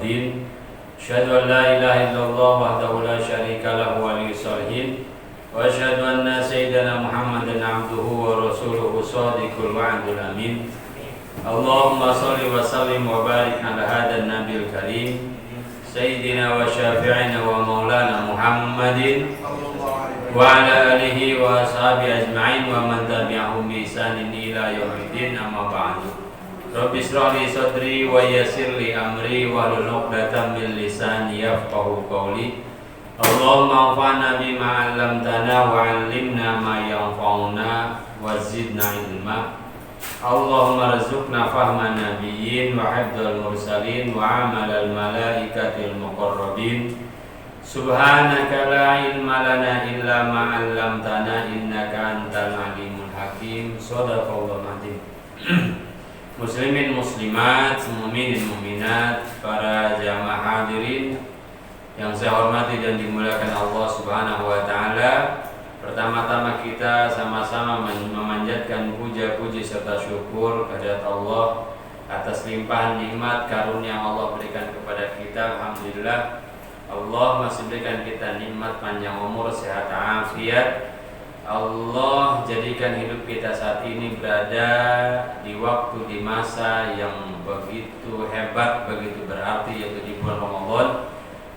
الدين أشهد أن لا إله إلا الله وحده لا شريك له ولي الصالحين وأشهد أن سيدنا محمدا عبده ورسوله صادق الوعد الأمين اللهم صل وسلم وبارك على هذا النبي الكريم سيدنا وشافعنا ومولانا محمد وعلى آله وأصحابه أجمعين ومن تبعهم بإحسان إلى يوم الدين أما بعد رب اشرح لي صدري ويسر لي أمري واحلل عقدة من لساني يفقهوا قولي اللهم انفعنا بما علمتنا وعلمنا ما ينفعنا وزدنا علما اللهم ارزقنا فهم النبيين وحفظ المرسلين وعمل الملائكة المقربين سبحانك لا علم لنا إلا ما علمتنا إنك أنت العليم الحكيم صدق الله العظيم. Muslimin muslimat, mukminin mukminat, para jamaah hadirin yang saya hormati dan dimuliakan Allah Subhanahu wa taala. Pertama-tama kita sama-sama memanjatkan puja-puji serta syukur kehadirat Allah atas limpahan nikmat karunia yang Allah berikan kepada kita. Alhamdulillah, Allah masih berikan kita nikmat panjang umur, sehat afiat. Allah jadikan hidup kita saat ini berada di waktu, di masa yang begitu hebat, begitu berarti, yaitu di bulan Ramadan.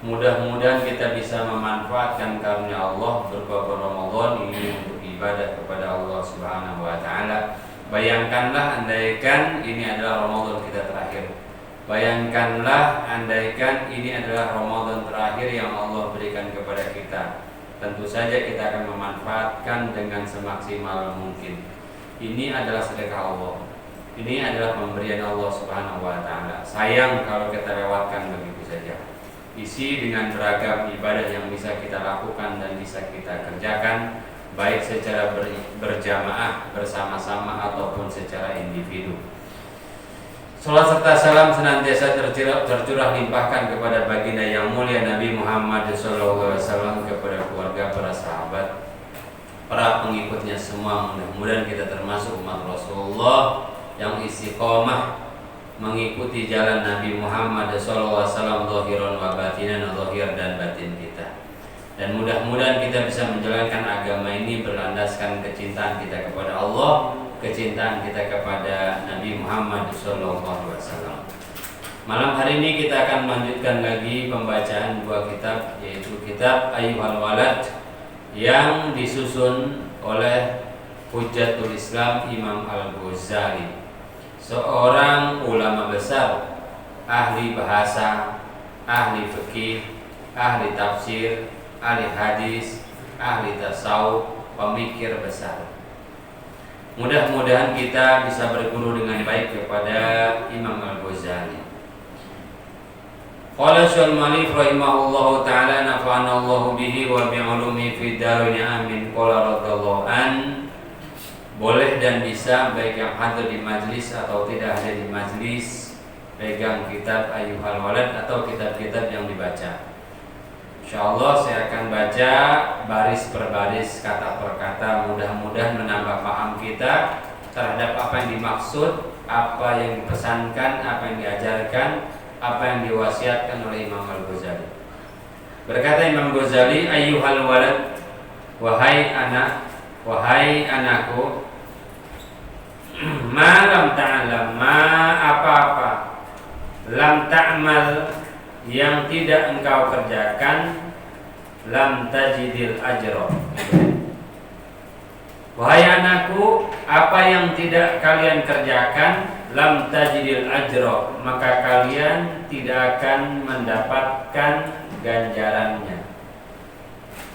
Mudah-mudahan kita bisa memanfaatkan karunia Allah berupa bulan Ramadan ini untuk ibadah kepada Allah Subhanahu wa taala. Bayangkanlah andaikan ini adalah Ramadan kita terakhir. Bayangkanlah andaikan ini adalah Ramadan terakhir yang Allah berikan kepada kita. Tentu saja kita akan memanfaatkan dengan semaksimal mungkin. Ini adalah sedekah Allah. Ini adalah pemberian Allah Subhanahu wa taala. Sayang kalau kita lewatkan begitu saja. Isi dengan beragam ibadah yang bisa kita lakukan dan bisa kita kerjakan, baik secara berjamaah bersama-sama ataupun secara individu. Salat serta salam senantiasa tercurah limpahkan kepada baginda yang mulia Nabi Muhammad SAW, kepada keluarga, para sahabat, para pengikutnya semua. Mudah-mudahan kita termasuk umat Rasulullah yang istiqomah mengikuti jalan Nabi Muhammad SAW zahiran wa batinan, zahir dan batin kita. Dan mudah-mudahan kita bisa menjalankan agama ini berlandaskan kecintaan kita kepada Allah, kecintaan kita kepada Nabi Muhammad SAW. Malam hari ini kita akan melanjutkan lagi pembacaan dua kitab, yaitu kitab Ayyuhal Walad yang disusun oleh Hujjatul Islam Imam Al-Ghazali, seorang ulama besar, ahli bahasa, ahli fikih, ahli tafsir, ahli hadis, ahli tasawuf, pemikir besar. Mudah-mudahan kita bisa berguru dengan baik kepada Imam Al-Ghazali. Qala Syaikhul Malik rahimahullahu taala nafa'ana Allahu bihi wa bi'ulumi fid dharain amin. Qala radhiyallahu an. Boleh dan bisa baik yang hadir di majlis atau tidak hadir di majlis pegang kitab Ayyuhal Walad atau kitab-kitab yang dibaca. InsyaAllah saya akan baca baris per baris, kata per kata. Mudah-mudahan menambah paham kita terhadap apa yang dimaksud, apa yang dipesankan, apa yang diajarkan, apa yang diwasiatkan oleh Imam Al-Ghazali. Berkata Imam Ghazali, Ayyuhal walad, wahai anak, wahai anakku, ma lam ta'lam, ma apa-apa, lam ta'mal, yang tidak engkau kerjakan, lam tajidil ajra. Wahai anakku, apa yang tidak kalian kerjakan, lam tajidil ajra, maka kalian tidak akan mendapatkan ganjarannya.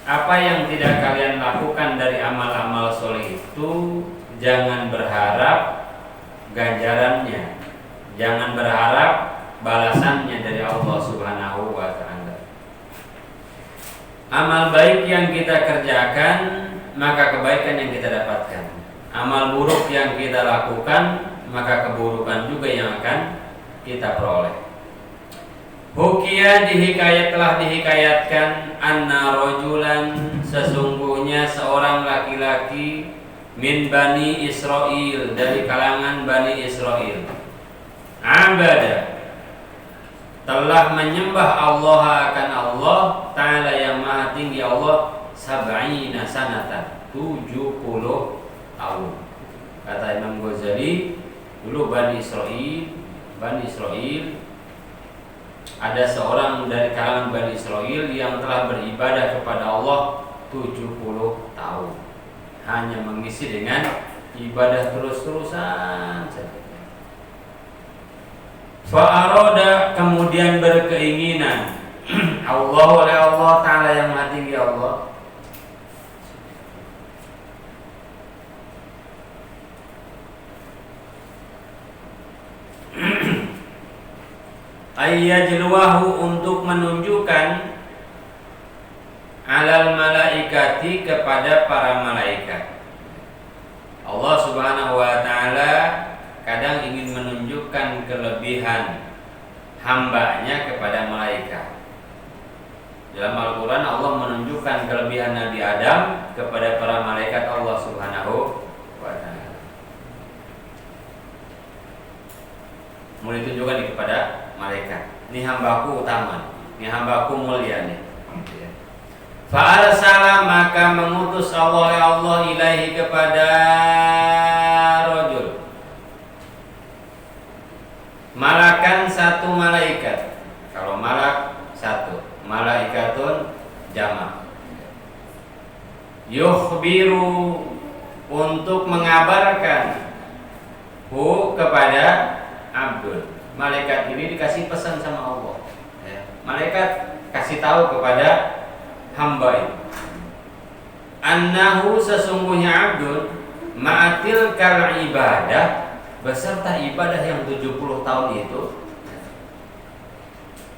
Apa yang tidak kalian lakukan dari amal-amal soleh itu, jangan berharap ganjarannya, jangan berharap balasannya dari Allah Subhanahu wa taala. Amal baik yang kita kerjakan, maka kebaikan yang kita dapatkan. Amal buruk yang kita lakukan, maka keburukan juga yang akan kita peroleh. Hukia telah dihikayatkan anna rajulan, sesungguhnya seorang laki-laki min Bani Israel, dari kalangan Bani Israel, abada, telah menyembah Allah akan Allah Ta'ala yang maha tinggi Allah sab'ina sanatan 70 tahun. Kata Imam Ghazali, dulu Bani Israel ada seorang dari kalangan Bani Israel yang telah beribadah kepada Allah 70 tahun, hanya mengisi dengan ibadah terus-terusan saja. Fa'aroda, kemudian berkeinginan Allah oleh Allah Ta'ala yang maha tinggi Allah ayyajluwahu, untuk menunjukkan alal malaikati, kepada para malaikat. Allah Subhanahu wa Ta'ala kadang ingin menunjukkan kelebihan hambanya kepada malaikat. Dalam Al-Quran Allah menunjukkan kelebihan Nabi Adam kepada para malaikat Allah Subhanahu wa Ta'ala. Mau ditunjukkan kepada malaikat, ini hambaku utama, ini hambaku mulia nih. Fa'arsala, maka mengutus Allah ilaihi, kepada rajul, malakan, satu malaikat. Kalau malak satu, malaikatun jamak. Yukhbiru, untuk mengabarkan kepada abdul. Malaikat ini dikasih pesan sama Allah. Malaikat kasih tahu kepada hamba ini, annahu, sesungguhnya abdul, ma'atil kal ibadah, beserta ibadah yang 70 tahun itu,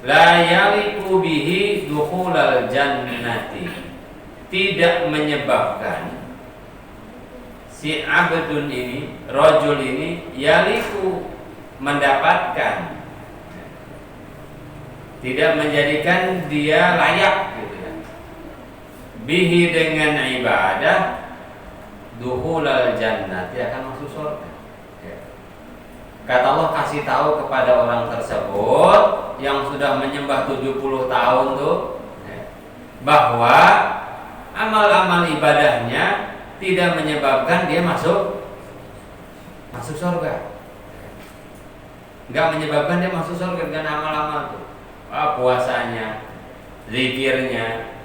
la yaliku bihi dukhulal jannati, tidak menyebabkan si abdun ini, rajul ini, yaliku, mendapatkan, tidak menjadikan dia layak gitu ya, bihi, dengan ibadah, dukhulal jannati, akan masuk surga. Kata Allah kasih tahu kepada orang tersebut yang sudah menyembah 70 tahun tuh, bahwa amal-amal ibadahnya tidak menyebabkan dia masuk surga. Enggak menyebabkan dia masuk surga dengan amal-amal tuh. Puasanya, zikirnya,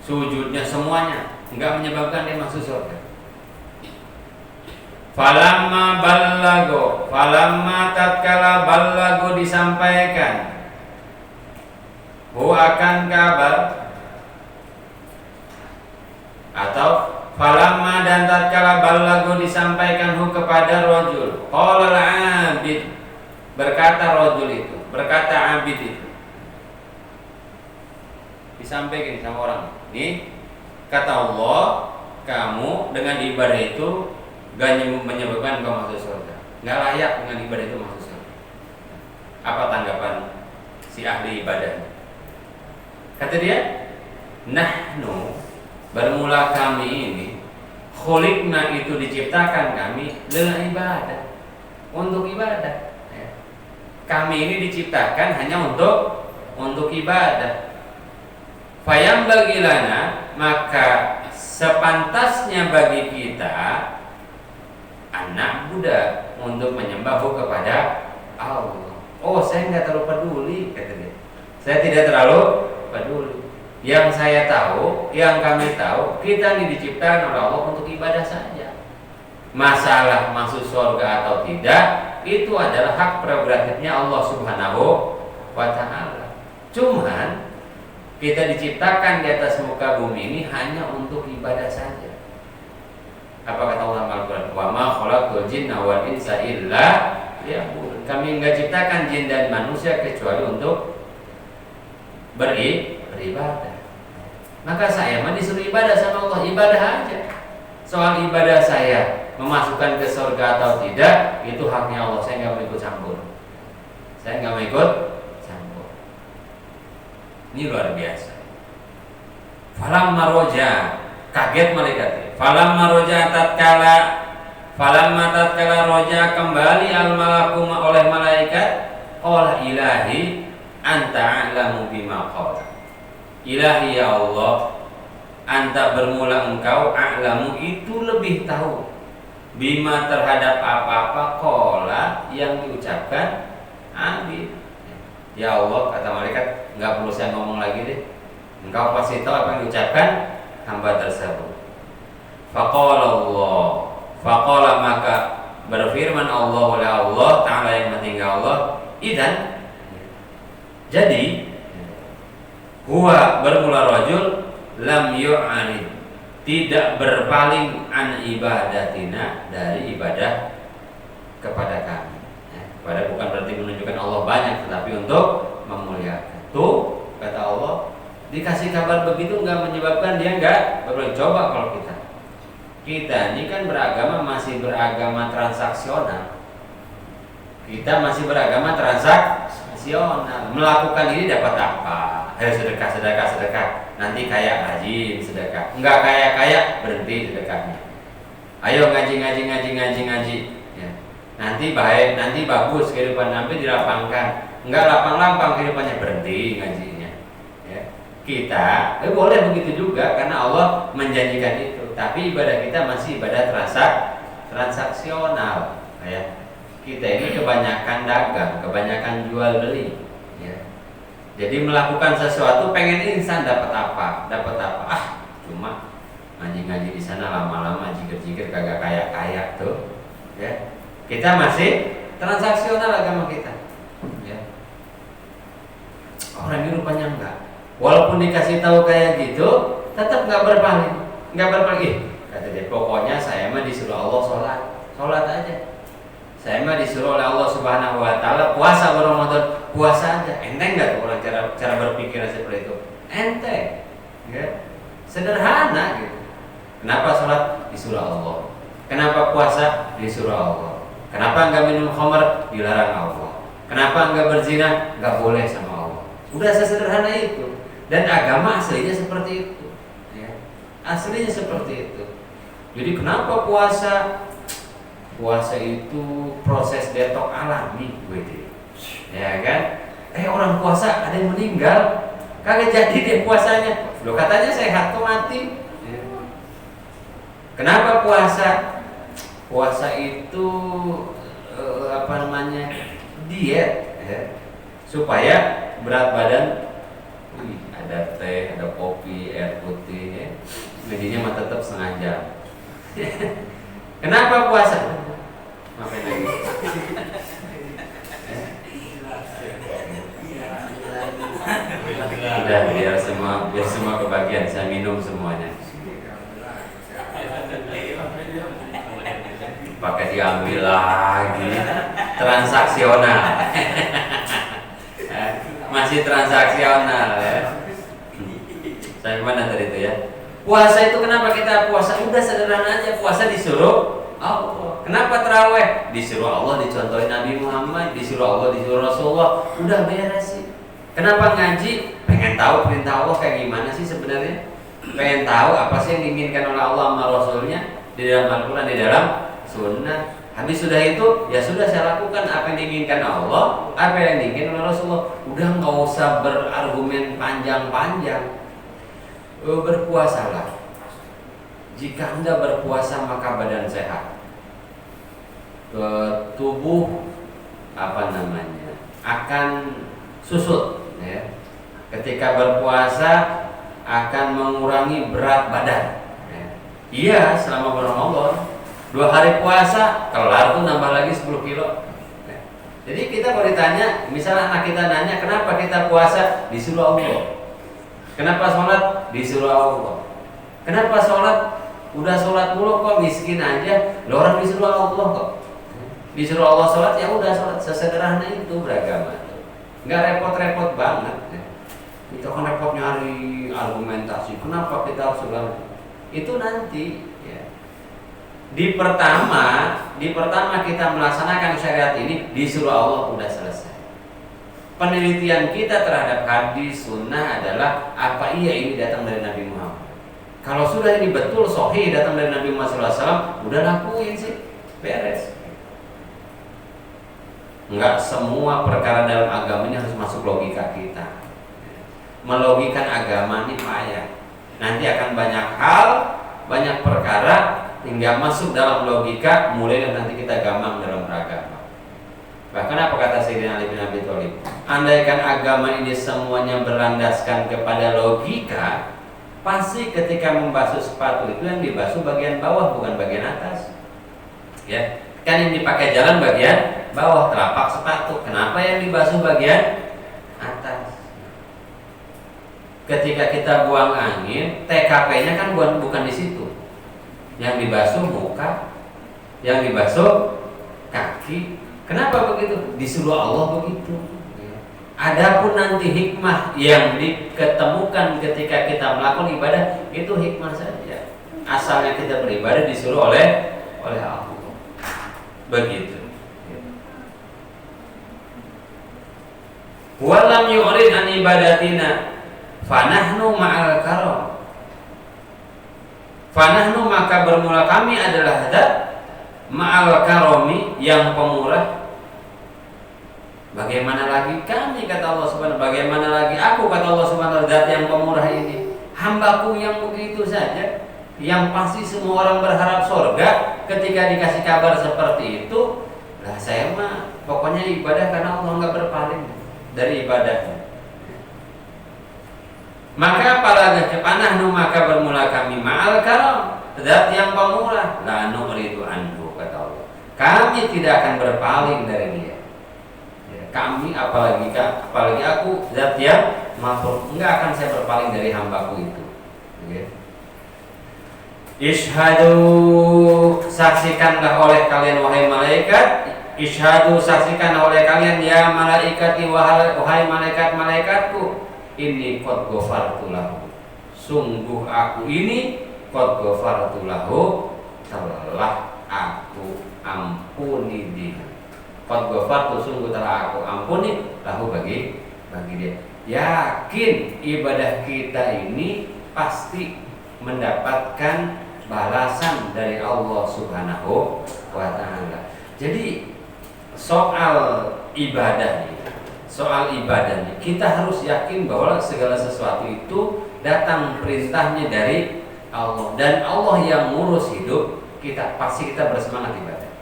sujudnya, semuanya enggak menyebabkan dia masuk surga. Falamma ballago, falamma tatkala ballago, disampaikan akan kabar, atau falamma, dan tatkala ballago, disampaikan kepada rajul, qala al-abid, berkata rajul itu, berkata abid itu, disampaikan sama orang, nih kata Allah, kamu dengan ibadah itu gak menyebabkan kau masuk surga, gak layak dengan ibadah itu masuk surga. Apa tanggapan si ahli ibadah? Kata dia, nahnu, bermula kami ini, khuliqna, itu diciptakan kami, lil ibadah, untuk ibadah. Kami ini diciptakan hanya untuk ibadah. Fayam bagilana, maka sepantasnya bagi kita, anak budak, untuk menyembah kepada Allah. Oh, saya nggak terlalu peduli, kata dia. Saya tidak terlalu peduli. Yang saya tahu, yang kami tahu, kita ini diciptakan oleh Allah untuk ibadah saja. Masalah masuk surga atau tidak, itu adalah hak prerogatifnya Allah Subhanahu wa Ta'ala. Cuman kita diciptakan di atas muka bumi ini hanya untuk ibadah saja. Apa kata Allah Al-Quran? Wa ma khalaqtul jinna wal insa illa liya'budun. Kami enggak ciptakan jin dan manusia kecuali untuk beribadah. Maka saya mah disuruh ibadah sama Allah, ibadah aja. Soal ibadah saya memasukkan ke surga atau tidak, itu haknya Allah. Saya enggak mau ikut campur. Saya enggak mau ikut campur. Ini luar biasa. Falamma roja, kaget malaikat. Falamma roja tatkala roja, kembali al malakum, oleh malaikat, Qala ilahi anta a'lamu bima qala. Ilahi ya Allah, anta bermula engkau, a'lamu itu lebih tahu, bima terhadap apa-apa qala yang diucapkan abdi. Ya Allah, kata malaikat, enggak perlu saya ngomong lagi deh. Engkau pasti tahu apa yang diucapkan hamba tersebut. Faqala Allah, faqala maka berfirman Allah oleh Allah Ta'ala yang maha Allah, idan, jadi huwa bermula rajul lam yu'anid, tidak berpaling an ibadatina, dari ibadah kepada kami. Pada bukan berarti menunjukkan Allah banyak, tetapi untuk memuliakan. Tuh kata Allah, dikasih kabar begitu nggak menyebabkan dia nggak berpaling. Coba kalau kita ini kan beragama masih beragama transaksional. Kita masih beragama transaksional. Melakukan ini dapat apa? Ayo sedekah. Nanti kaya rajin sedekah. Enggak kaya berhenti sedekahnya. Ayo ngaji. Ya. Nanti baik, nanti bagus kehidupan, nanti dilapangkan. Enggak lapang-lapang kehidupannya, berhenti ngajinya. Ya. Kita boleh begitu juga karena Allah menjanjikan itu. Tapi ibadah kita masih ibadah transaksional. Ya. Kita ini kebanyakan dagang, kebanyakan jual beli. Ya. Jadi melakukan sesuatu pengen instan dapat apa? Cuma ngaji di sana lama-lama jikir-jikir kagak kaya tuh. Ya. Kita masih transaksional agama kita. Ya. Orang ini rupanya enggak. Walaupun dikasih tahu kayak gitu, tetap enggak berpaling. Kata dia, pokoknya saya mah disuruh Allah sholat aja. Saya mah disuruh oleh Allah Subhanahu Wa Taala puasa Ramadan, puasa aja. Enteng nggak tuh orang cara berpikir seperti itu? Enteng, ya? Sederhana gitu. Kenapa sholat disuruh Allah? Kenapa puasa disuruh Allah? Kenapa nggak minum khamr dilarang Allah? Kenapa nggak berzina nggak boleh sama Allah? Udah sesederhana itu. Dan agama aslinya seperti itu. Aslinya seperti itu. Jadi kenapa puasa? Puasa itu proses detok alami, ya kan? Orang puasa ada yang meninggal, kagak jadi deh puasanya. Loh katanya sehat tuh mati. Kenapa puasa? Puasa itu diet, ya. Supaya berat badan. Ada teh, ada kopi, air putih, ya. Jadinya mah tetap setengah jam. Kenapa puasa? Maafin lagi. Udah biar semua kebagian, saya minum semuanya. Pakai diambil lagi. Transaksional. Masih transaksional ya. Saya kemana tadi itu ya? Puasa itu kenapa kita puasa? Udah sederhana aja, puasa disuruh Allah. Kenapa terawih? Disuruh Allah, dicontohin Nabi Muhammad, disuruh Allah, disuruh Rasulullah. Udah beres sih. Kenapa ngaji? Pengen tahu perintah Allah kayak gimana sih sebenarnya? Pengen tahu apa sih yang diinginkan oleh Allah sama Rasulnya di dalam Al-Quran, di dalam Sunnah. Habis sudah itu, ya sudah saya lakukan apa yang diinginkan Allah, apa yang diinginkan oleh Rasulullah. Udah nggak usah berargumen panjang-panjang. Berpuasalah. Jika Anda berpuasa maka badan sehat. Tubuh akan susut ya. Ketika berpuasa akan mengurangi berat badan ya. Iya, selama bulan Ramadan 2 hari puasa kelar tuh nambah lagi 10 kilo ya. Jadi kita kalau ditanya, misalnya anak kita nanya kenapa kita puasa, disuruh Allah. Kenapa sholat? Disuruh Allah. Kenapa sholat? Udah sholat mulu kok miskin aja. Loh, orang disuruh Allah kok. Disuruh Allah sholat, ya udah sholat. Sesederhana itu beragama. Nggak repot-repot banget. Kita kan repot nyari argumentasi. Kenapa kita harus sholat? Itu nanti. Ya. Di pertama kita melaksanakan syariat ini disuruh Allah, udah selesai. Penelitian kita terhadap hadis sunnah adalah apa iya ini datang dari Nabi Muhammad. Kalau sudah ini betul sahih datang dari Nabi Muhammad SAW, udah lakuin sih, beres. Enggak semua perkara dalam agama ini harus masuk logika kita. Melogikan agama ini payah. Nanti akan banyak hal, banyak perkara hingga masuk dalam logika, mulai nanti kita gampang dalam beragama. Bahkan apa kata Sayyidina Ali bin Abi Thalib? Andaikan agama ini semuanya berlandaskan kepada logika, pasti ketika membasuh sepatu itu yang dibasuh bagian bawah bukan bagian atas. Ya, kan yang dipakai jalan bagian bawah telapak sepatu. Kenapa yang dibasuh bagian atas? Ketika kita buang angin, TKP-nya kan bukan di situ. Yang dibasuh muka, yang dibasuh kaki. Kenapa begitu? Disuruh Allah begitu. Adapun nanti hikmah yang diketemukan ketika kita melakukan ibadah itu hikmah saja. Asalnya kita beribadah disuruh oleh Allah. Begitu. Walam yu'rid an ibadatina fanahnu ma'al karam. Fanahnu maka bermula kami adalah zat ma'al karami yang pemurah. Bagaimana lagi kami kata Allah Subhanahu, bagaimana lagi aku kata Allah Subhanahu, zat yang pemurah ini, hambaku yang begitu saja, yang pasti semua orang berharap surga. Ketika dikasih kabar seperti itu, lah saya mah pokoknya ibadah karena Allah nggak berpaling dari ibadahnya. Maka apalagi kepanahnu maka bermula kami ma'al karam, zat yang pemurah, la nu'ridu anhu kata Allah. Kami tidak akan berpaling dari dia. Ya, kami apalagi aku zat yang maha, enggak akan saya berpaling dari hambaku itu. Ya. Ishadu saksikanlah oleh kalian wahai malaikat. Ishadu saksikan oleh kalian ya malaikati wahai malaikat-malaikatku. Ini qad ghafartu lahu. Sungguh aku ini qad ghafartu lahu, telah aku ampuni dia. Qad ghafartu sungguh telah aku ampuni lahu bagi dia. Yakin ibadah kita ini pasti mendapatkan balasan dari Allah Subhanahu wa ta'ala. Jadi soal ibadah ini kita harus yakin bahwa segala sesuatu itu datang perintahnya dari Allah, dan Allah yang ngurus hidup kita, pasti kita bersemangat ibadah.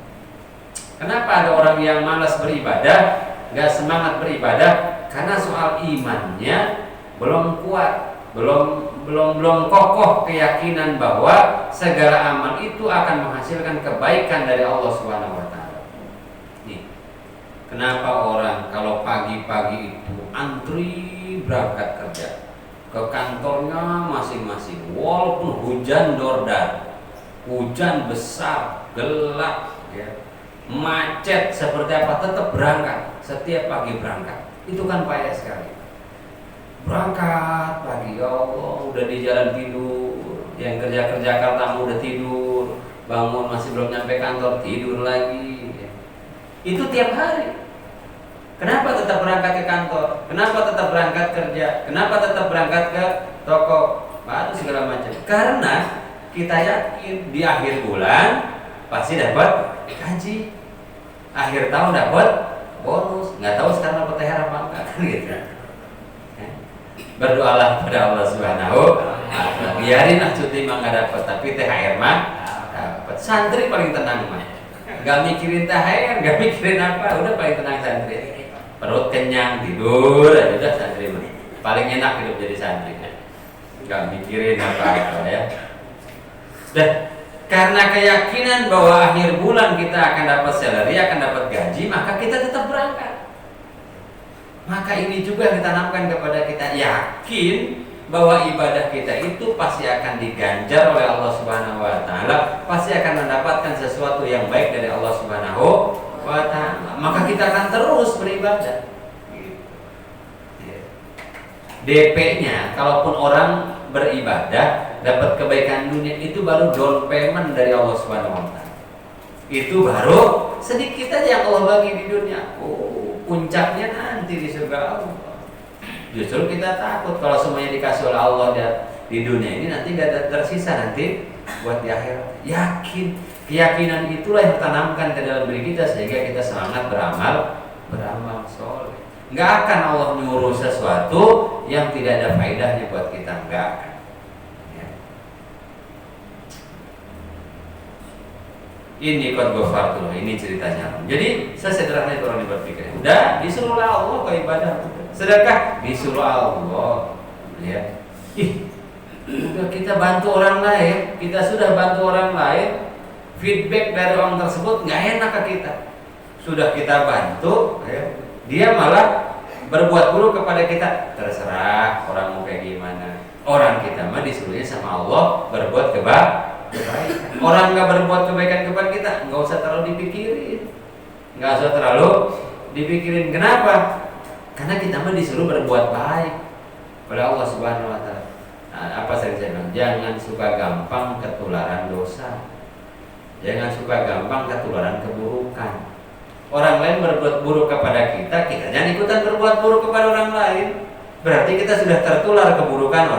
Kenapa ada orang yang malas beribadah, gak semangat beribadah? Karena soal imannya belum kuat, belum kokoh keyakinan bahwa segala amal itu akan menghasilkan kebaikan dari Allah Subhanahu wa ta'ala. Nih, kenapa orang kalau pagi-pagi itu antri berangkat kerja ke kantornya masing-masing, walaupun hujan dordar, hujan besar, gelap, ya, macet seperti apa, tetap berangkat setiap pagi berangkat. Itu kan payah sekali. Berangkat pagi, ya Allah, udah di jalan tidur, yang kerja Jakarta udah tidur, bangun masih belum nyampe kantor, tidur lagi. Itu tiap hari. Kenapa tetap berangkat ke kantor? Kenapa tetap berangkat kerja? Kenapa tetap berangkat ke toko? Baru segala macam. Karena kita yakin di akhir bulan pasti dapat gaji, akhir tahun dapat bonus. Nggak tahu sekarang dapat THR apa enggak kan gitu. Berdoalah pada Allah Subhanahu wa ta'ala. Biarin lah cuti mah nggak dapat, tapi THR mah dapat. Santri paling tenang mah, nggak mikirin THR, nggak mikirin apa, udah paling tenang santri. Perut kenyang, tidur aja udah santri mah. Paling enak hidup jadi santri kan, nggak mikirin apa ya. Dan karena keyakinan bahwa akhir bulan kita akan dapat salary, akan dapat gaji, maka kita tetap berangkat. Maka ini juga ditanamkan kepada kita, yakin bahwa ibadah kita itu pasti akan diganjar oleh Allah Subhanahu wa ta'ala, pasti akan mendapatkan sesuatu yang baik dari Allah Subhanahu wa ta'ala. Maka kita akan terus beribadah. DP-nya, kalaupun orang beribadah dapat kebaikan dunia, itu baru down payment dari Allah Subhanahu wa ta'ala. Itu baru sedikit aja yang Allah bagi di dunia. Puncaknya nanti di surga Allah. Justru kita takut kalau semuanya dikasih oleh Allah di dunia ini, nanti gak ada tersisa nanti buat di akhirat. Yakin, keyakinan itulah yang tanamkan ke dalam diri kita sehingga kita semangat beramal beramal soleh. Nggak akan Allah nyuruh sesuatu yang tidak ada faedahnya buat kita, nggak akan. Ya. Ini qad ghafartu, ini ceritanya. Jadi sesederhana itu orang berpikir. Udah disuruh Allah ke ibadah, sedekah disuruh Allah. Ya. Udah kita bantu orang lain, kita sudah bantu orang lain, feedback dari orang tersebut nggak enak ke kita. Sudah kita bantu, ya, dia malah berbuat buruk kepada kita. Terserah orang mau kayak gimana. Orang kita mah disuruhnya sama Allah berbuat kebaikan. Orang nggak berbuat kebaikan kepada kita, nggak usah terlalu dipikirin. Nggak usah terlalu dipikirin. Kenapa? Karena kita mah disuruh berbuat baik pada Allah Subhanahu Wa Taala. Nah, apa sering saya bilang? Jangan suka gampang ketularan dosa. Jangan suka gampang ketularan keburukan. Orang lain berbuat buruk kepada kita, kita jangan ikutan berbuat buruk kepada orang lain. Berarti kita sudah tertular keburukan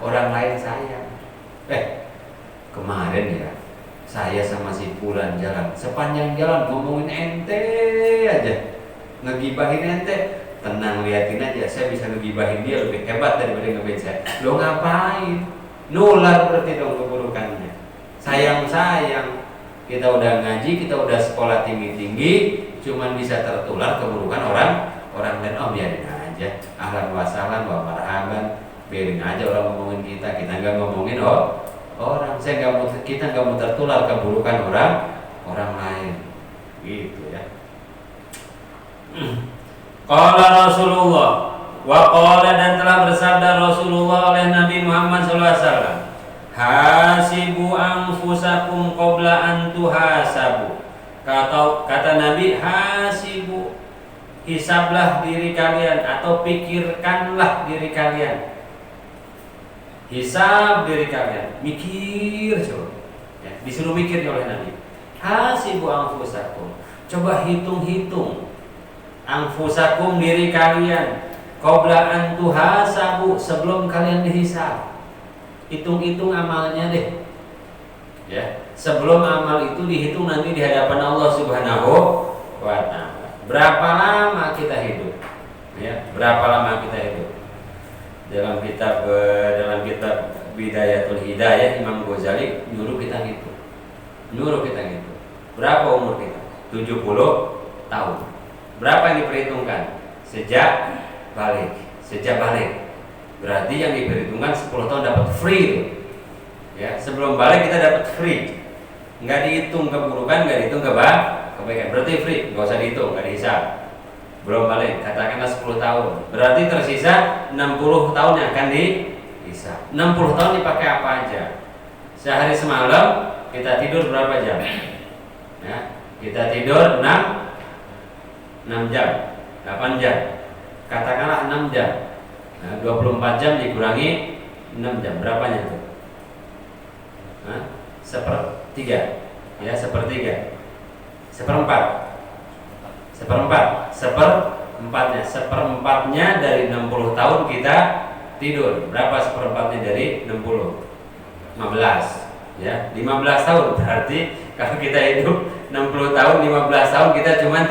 orang lain sayang. Kemarin ya, saya sama si Fulan jalan, sepanjang jalan ngomongin ente aja, ngegibahin ente. Tenang, liatin aja, saya bisa ngegibahin dia lebih hebat daripada ngegibahin saya. Lo ngapain? Nular berarti dong keburukannya. Sayang. Kita udah ngaji, kita udah sekolah tinggi-tinggi, cuman bisa tertular keburukan orang lain. Oh biarin aja, ahlan wa sahlan wa marhaban, biarin aja orang ngomongin kita nggak ngomongin orang. Kita nggak mau tertular keburukan orang lain, gitu ya. Qala Rasulullah wa qala, dan telah bersabda Rasulullah oleh Nabi Muhammad SAW, hasibu anfusakum qabla an tuhasabu. Kata Nabi, hasibu, hisablah diri kalian atau pikirkanlah diri kalian. Hisab diri kalian, mikir coba. Ya, disuruh mikir oleh Nabi. Hasibu anfusakum, coba hitung-hitung anfusakum diri kalian, qabla an tuhasabu, sebelum kalian dihisab. Hitung-hitung amalnya deh, ya. Sebelum amal itu dihitung nanti di hadapan Allah Subhanahu wa Ta'ala. Berapa lama kita hidup? Ya, berapa lama kita hidup? Dalam kitab Bidayatul Hidayah, Imam Ghazali nyuruh kita gitu. Berapa umur kita? 70 tahun. Berapa yang diperhitungkan? Sejak balik. Berarti yang diperhitungkan 10 tahun dapat free. Ya, sebelum balik kita dapat free. Nggak dihitung keburukan, nggak dihitung kebaikan. Berarti free, nggak usah dihitung, nggak dihisab. Belum balik, katakanlah 10 tahun. Berarti tersisa 60 tahun yang akan dihisab. 60 tahun dipakai apa aja? Sehari semalam kita tidur berapa jam? Ya, kita tidur 6 jam, 8 jam. Katakanlah 6 jam. Nah, 24 jam dikurangi 6 jam, berapanya itu? Sepertiga. Ya, seperempatnya dari 60 tahun kita tidur. Berapa seperempatnya dari 60? 15. Ya, 15 tahun. Berarti kalau kita hidup 60 tahun, 15 tahun kita cuma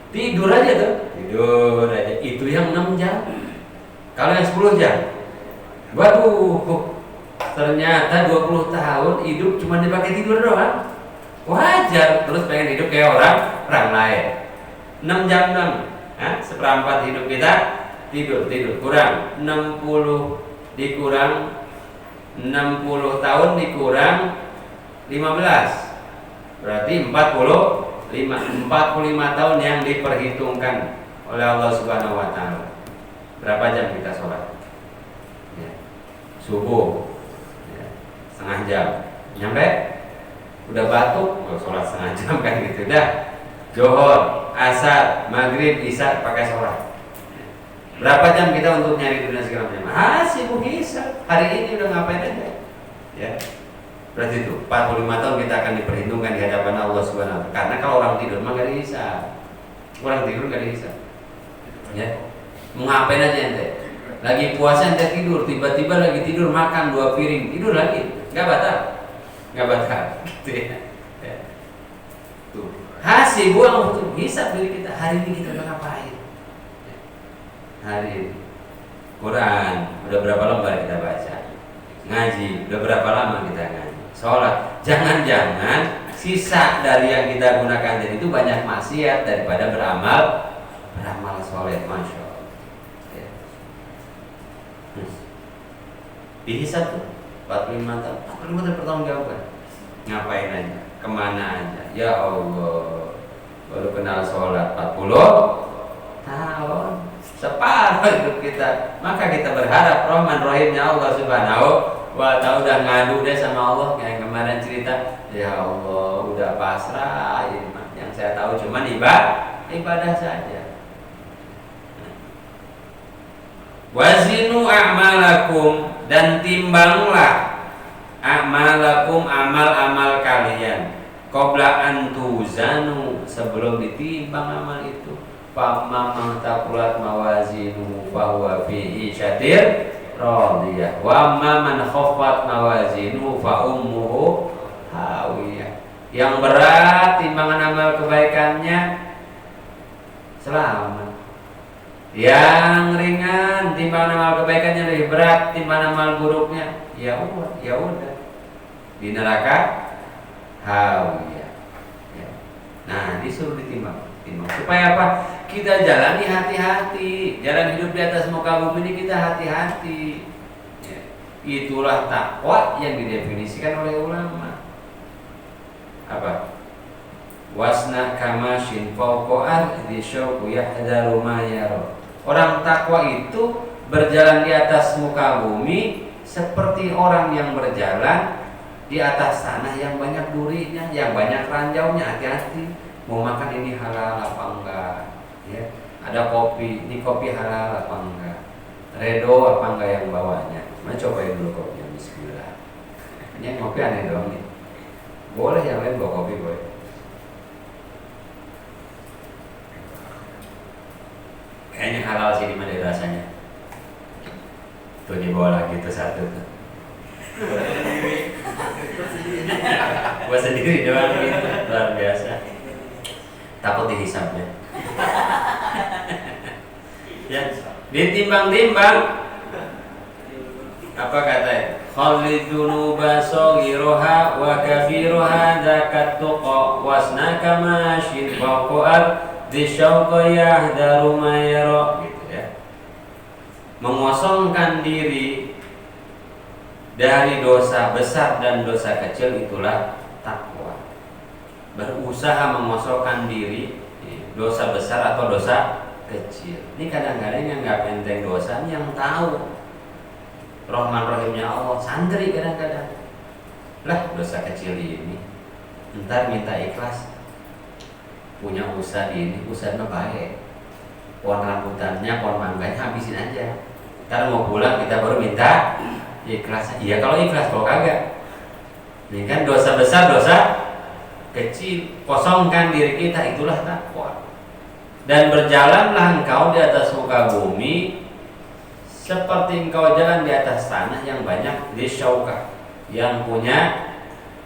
tidur aja tuh. Tidur aja. Itu yang 6 jam. Kalau yang 10 jam, waduh, ternyata 20 tahun hidup cuma dipakai tidur doang. Wajar, terus pengen hidup kayak orang lain. 6 jam 6, seperempat hidup kita tidur. Kurang 60 dikurang 60 tahun dikurang 15, berarti 45 tahun yang diperhitungkan oleh Allah Subhanahu wa Ta'ala. Berapa jam kita sholat? Ya. Subuh, ya. Setengah jam. Nyampe? Udah batuk, sholat setengah jam kan gitu. Udah. Johor, asar, maghrib, isya pakai sholat. Berapa jam kita untuk nyari dunia segala macam? Sibuk hisab. Hari ini udah ngapain aja? Ya. Berarti itu 45 tahun kita akan diperhitungkan di hadapan Allah Subhanahu wa Ta'ala. Karena kalau orang tidur mah gak dihisab. Orang tidur gak dihisab. Ya. Mau ngapain aja ente? Lagi puasa ente tidur, tiba-tiba lagi tidur makan 2 piring, tidur lagi. Gak batal. Gitu ya. Tuh. Hasibu anfusakum, hisab diri kita, hari ini kita udah ngapain? Hari ini Quran udah berapa lembar kita baca? Ngaji udah berapa lama kita ngaji? Sholat, jangan-jangan sisa dari yang kita gunakan tadi itu banyak maksiat daripada beramal soleh, masya Allah. Ya. Dihisab tuh 45 tahun, 45 tahun pertanggungjawaban. Ngapain aja, kemana aja? Ya Allah, baru kenal sholat 40 tahun, separuh hidup kita. Maka kita berharap Rahman Rahimnya Allah Subhanahu wa Ta'ala. Udah ngadu deh sama Allah kayak kemarin cerita. Ya Allah, udah pasrah ini mah. Yang saya tahu cuma ibadah saja. Wazinu a'malakum, dan timbanglah a'malakum, amal-amal kalian, qabla an tuzanu, sebelum ditimbang amal itu. Famma man taqulat mawazinu fahuwa fi isyatir radiyah, wa amma man khaffat mawazinu fa ummuhu hawiyah. Yang berat timbangan amal kebaikannya selamat. Yang ringan timbangan amal kebaikannya lebih berat timbangan amal buruknya, ya udah di neraka hawiyah. Ya. Nah, disuruh ditimbang supaya apa? Kita jalani hati-hati, jalan hidup di atas muka bumi ini kita hati-hati. Ya. Itulah takwa yang didefinisikan oleh ulama. Apa? Wasna kamashin fawqa di syauqu yahdaru ma yara. Orang takwa itu berjalan di atas muka bumi seperti orang yang berjalan di atas tanah yang banyak durinya, yang banyak ranjaunya. Hati-hati, mau makan ini halal apa enggak? Ya, ada kopi, ini kopi halal apa enggak? Redo apa enggak yang bawanya? Nah, cobain dulu kopinya, bismillah. Ini kopi aneh dong nih. Boleh yang lain bawa kopi boleh. Kayaknya halal sih di mana rasanya. Tuh dibawa lagi tuh satu tuh. Gua sendiri doang gitu, luar biasa. Takut dihisabnya. Ya, ditimbang-timbang. Apa katanya? Khalidzunuba saghiruha wa kabiruha zakat tuqa wasnaka mashin faqal disyauqa yahdaru ma yara, gitu ya. Mengosongkan diri dari dosa besar dan dosa kecil itulah takwa. Berusaha mengosongkan diri dosa besar atau dosa kecil. Ini kadang-kadang yang nggak penting dosa, yang tahu Rahman Rahimnya Allah, santri kadang-kadang lah dosa kecil ini, ntar minta ikhlas, punya usaha ini, usahanya baik, pohon rambutannya, pohon mangganya habisin aja, ntar mau pulang kita baru minta ikhlas. Iya kalau ikhlas, kalau kagak ini kan dosa besar, dosa kecil. Kosongkan diri kita, itulah takwa. Dan berjalanlah engkau di atas muka bumi seperti engkau jalan di atas tanah yang banyak disyauka, yang punya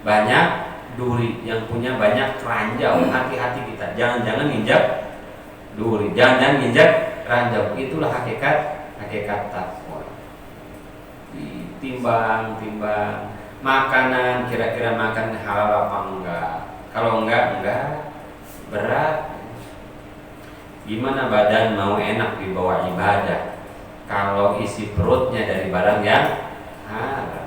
banyak duri, yang punya banyak ranjau. Hati-hati kita, jangan-jangan nginjak duri, jangan-jangan nginjak ranjau. Itulah hakikat takwa. Ditimbang-timbang makanan, kira-kira makan halal apa enggak. Kalau enggak berat. Gimana badan mau enak dibawa ibadah kalau isi perutnya dari barang yang haram?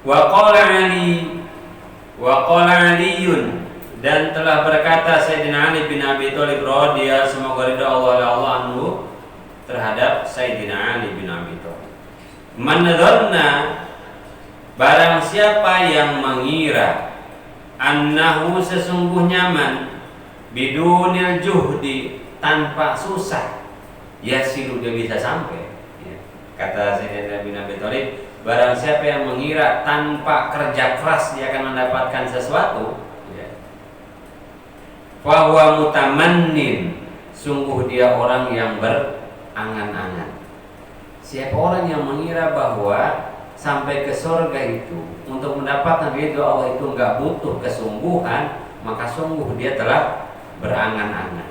Wa qala Aliyun, dan telah berkata Sayyidina Ali bin Abi Thalib radhiyallahu, semoga ridha Allah anhu terhadap Sayyidina Ali bin Abi Thalib. Man dhanna, barang siapa yang mengira, annahu sesungguhnya man, bidunil juhdi, tanpa susah, yasiru dia bisa sampai. Ya. Kata Sayyidina bin Abi Thalib, barang siapa yang mengira tanpa kerja keras dia akan mendapatkan sesuatu, ya, fahuwa mutamannin, sungguh dia orang yang berangan-angan. Siapa orang yang mengira bahwa sampai ke surga itu, untuk mendapatkan ridho Allah itu nggak butuh kesungguhan, maka sungguh dia telah berangan-angan.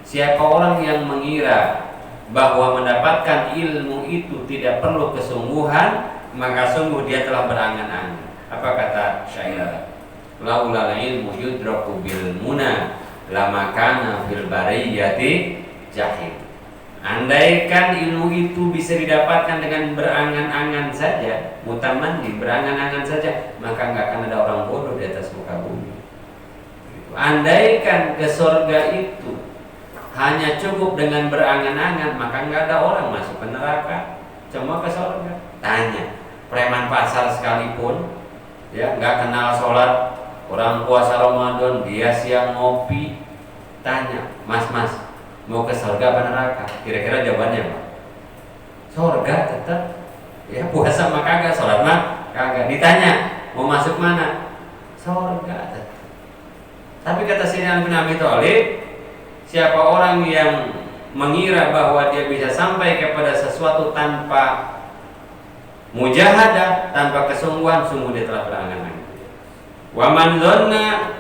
Siapa orang yang mengira bahwa mendapatkan ilmu itu tidak perlu kesungguhan, maka sungguh dia telah berangan-angan. Apa kata syair? Laulal ilmu yudraku bil muna lama kana fil bariyati jahil. Andaikan ilmu itu bisa didapatkan dengan berangan-angan saja, mutamandi berangan-angan saja, maka nggak akan ada orang bodoh di atas muka bumi. Andaikan ke surga itu hanya cukup dengan berangan-angan, maka nggak ada orang masuk ke neraka, cuma ke surga. Tanya preman pasar sekalipun, ya nggak kenal sholat, orang puasa Ramadan dia siang ngopi, tanya mas mau ke surga apa neraka? Kira-kira jawabannya apa? Surga tetap. Ya puasa mah kagak, sholat mah kagak. Ditanya mau masuk mana? Surga tetap. Tapi kata Sayyidina Ali bin Abi Thalib, siapa orang yang mengira bahwa dia bisa sampai kepada sesuatu tanpa mujahadah, tanpa kesungguhan, sungguh dia telah berangan-angan. Wa man dhanna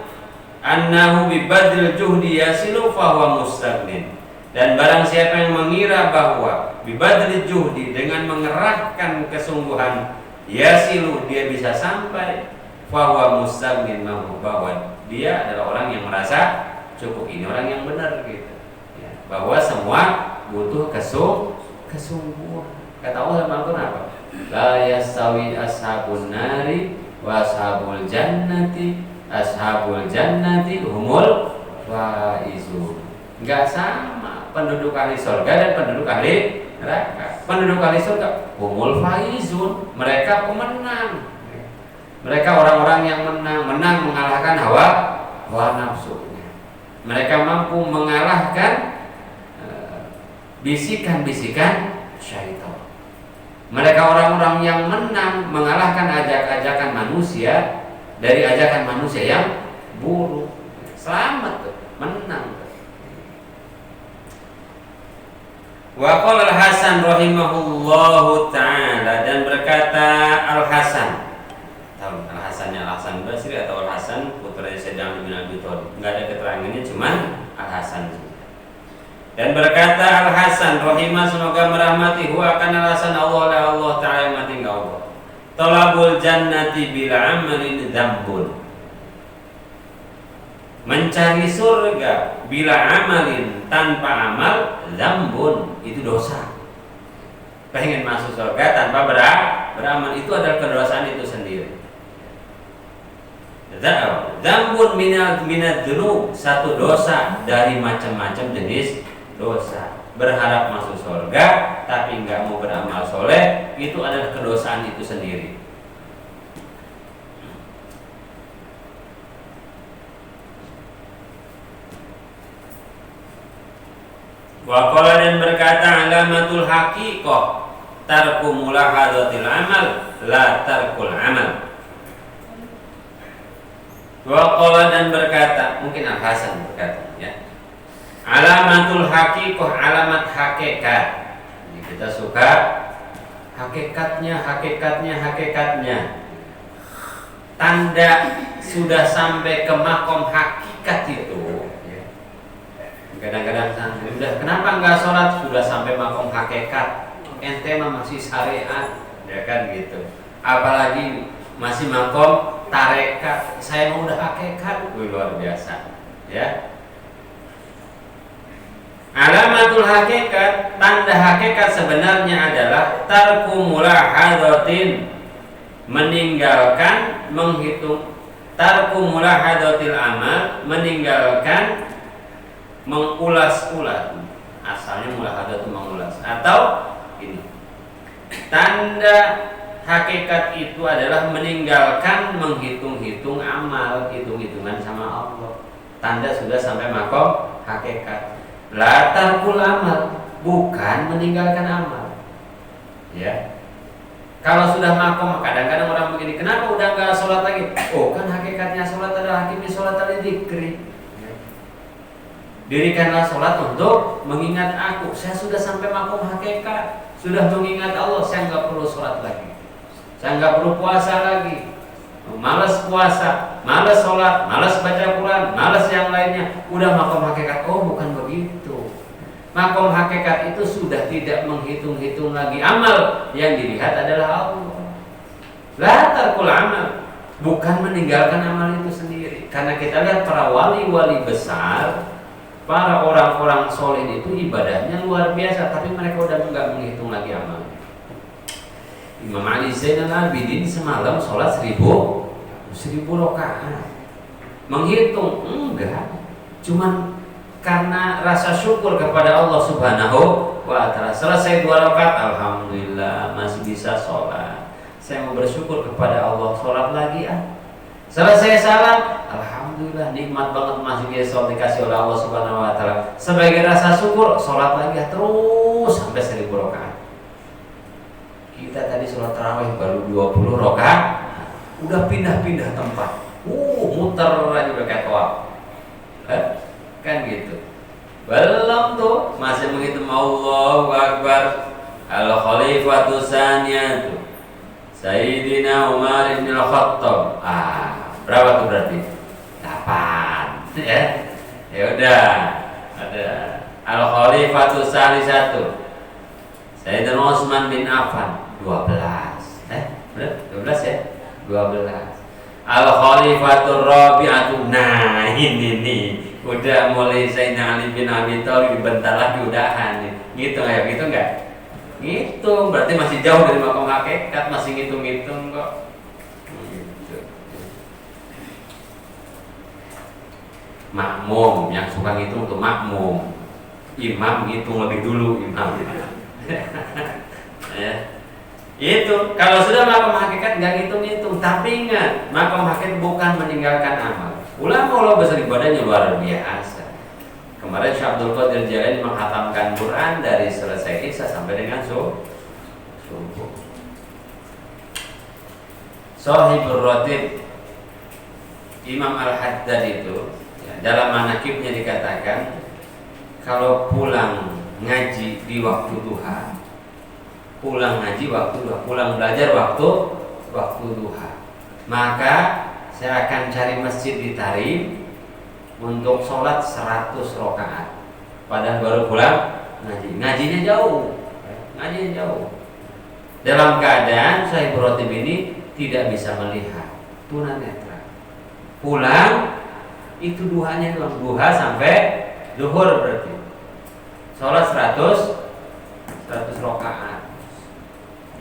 annahu bi badril juhdi yasilu fa huwa mustaghnin. Dan barang siapa yang mengira bahwa bi badril juhdi, dengan mengerahkan kesungguhan, yasilu dia bisa sampai, fa huwa mustaghnin, bahwa dia adalah orang yang merasa cukup. Ini orang yang benar gitu. Ya, bahwa semua butuh kesungguhan. Kata Allah dalam Al-Qur'an apa? La yastawi ashabun nari wa ashabul jannati humul faizun. Enggak sama penduduk ahli surga dan penduduk ahli neraka. Penduduk ahli surga humul faizun, mereka pemenang. Mereka orang-orang yang menang mengalahkan hawa nafsu. Mereka mampu mengalahkan bisikan-bisikan syaitan. Mereka orang-orang yang menang mengalahkan ajak-ajakan manusia dari ajakan manusia yang buruk. Selamat tuh, menang. Wa qala Al-Hasan rahimahullahu taala, dan berkata Al-Hasan, tahu Al-Hasannya Al-Hasan Basri atau Al-Hasan putra Sayyidina Ali bin Abi Thalib, enggak ada keterangannya, cuman Al-Hasan. Dan berkata Al-Hasan rahimah, semoga merahmati, huwa akan Al-Hasan Allah taala yang mati enggak Allah. Talabul jannati bila amalin dzambun. Mencari surga bila amalin, tanpa amal, dzambun, itu dosa. Pengen masuk surga tanpa beramal, itu adalah kedosaan itu sendiri. Dzambun minad dzunub, satu dosa dari macam-macam jenis dosa. Berharap masuk surga tapi enggak mau beramal soleh, itu adalah kedosaan itu sendiri. Wa qala, dan berkata alamatul haqiqah tarku mulahadatil amal la tarkul amal. Wa qala, dan berkata, mungkin Al-Hasan berkata, ya, alamatul haqiqah, alamat hakikat. Jadi kita suka hakikatnya. Tanda sudah sampai ke makom hakikat itu. Kadang-kadang udah, kenapa enggak sholat? Sudah sampai makom hakikat, ente mah masih syariat, ya kan gitu. Apalagi masih makom tarekat, saya mau udah hakikat, luar biasa, ya. Alamatul hakikat, tanda hakikat sebenarnya adalah tarku mulahadatin, meninggalkan menghitung, tarku mulahadatil amal, meninggalkan mengulas-ulas. Asalnya mulahadah itu mengulas. Atau ini, tanda hakikat itu adalah meninggalkan menghitung-hitung amal, hitung-hitungan sama Allah. Tanda sudah sampai makom hakikat. La tarkul amal, bukan meninggalkan amal. Ya. Kalau sudah makom, kadang-kadang orang begini, kenapa udah enggak sholat lagi? Oh, kan hakikatnya sholat adalah hakimi sholat al-dzikri. Dirikanlah sholat untuk mengingat aku. Saya sudah sampai makom hakikat, sudah mengingat Allah, saya nggak perlu sholat lagi. Saya nggak perlu puasa lagi. Malas puasa, malas sholat, malas baca Quran, malas yang lainnya. Udah makom hakikat. Oh, bukan begitu. Makom hakikat itu sudah tidak menghitung-hitung lagi amal. Yang dilihat adalah Allah. La tarkul amal, bukan meninggalkan amal itu sendiri. Karena kita lihat para wali-wali besar, para orang-orang soleh itu ibadahnya luar biasa, tapi mereka udah nggak menghitung lagi amal. Imam Ali Zainal Abidin semalam sholat 1000 rakaat. Menghitung enggak, cuman karena rasa syukur kepada Allah Subhanahu wa Ta'ala. Selesai 2 rakaat, alhamdulillah masih bisa sholat. Saya mau bersyukur kepada Allah, sholat lagi ah. Selesai salat, alhamdulillah nikmat banget masih bisa sholat dikasih oleh Allah Subhanahu wa Ta'ala. Sebagai rasa syukur, sholat lagi ah, terus sampai 1000 rakaat. Kita tadi sholat tarawih baru 20 rakaat, udah pindah-pindah tempat, muter aja udah kayak toa, kan gitu. Belum tuh, masih menghitung Allahu Akbar, al khalifatu tsaniyah tuh, Sayyidina Umar bin Al-Khattab. Berapa tuh berarti? 8, ya. Ya udah, ada al khalifatu tsalitsatu, Sayyidina Utsman bin Affan. 12, benar? 12 ya? 12. Al-Khalifatur Rabi'atu. Nah, ini nih. Udah mulai Sayyidina Ali bin Abi Thalib bentar lagi udahan nih. Ngitung ayo, gitu enggak? Ngitung, berarti masih jauh dari makom hakikat, masih ngitung-ngitung kok. Gitu. Makmum, yang suka ngitung untuk makmum. Imam ngitung lebih dulu, imam. Ya. Itu kalau sudah makom hakikat nggak ngitung-ngitung, tapi ingat makom hakikat bukan meninggalkan amal. Ulama besar ibadahnya luar biasa. Kemarin Syekh Abdul Qadir Jailani menghatamkan Quran dari selesai Isya sampai dengan subuh. Shahibur Ratib Imam Al-Haddad itu ya, dalam manaqibnya dikatakan kalau pulang ngaji di waktu duha, pulang ngaji waktu duha, pulang belajar waktu duha, maka saya akan cari masjid di Tarim untuk sholat 100 rakaat. Padahal baru pulang ngajinya jauh, dalam keadaan Shahibur Ratib ini tidak bisa melihat, tunanetra. Pulang itu duhanya doang, duha sampai zuhur berarti sholat 100 rakaat.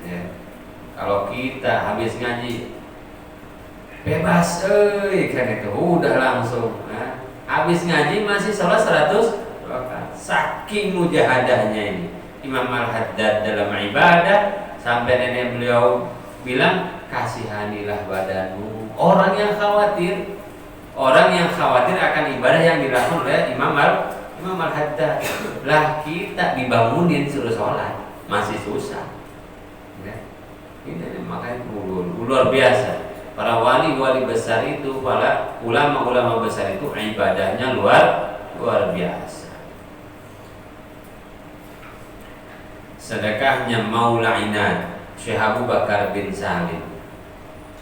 Ya. Kalau kita habis ngaji bebas, kan itu udah langsung. Nah, habis ngaji masih sholat 100 rakaat. Saking mujahadahnya ini Imam Al-Haddad dalam ibadah sampai nenek beliau bilang kasihanilah badanmu. Orang yang khawatir akan ibadah yang dilakukan oleh Imam Al-Haddad. Lah kita dibangunin suruh sholat masih susah. Ini makanya luar biasa. Para wali-wali besar itu, para ulama-ulama besar itu ibadahnya luar biasa. Sedekahnya Maula Inad Syekh Abu Bakar bin Salim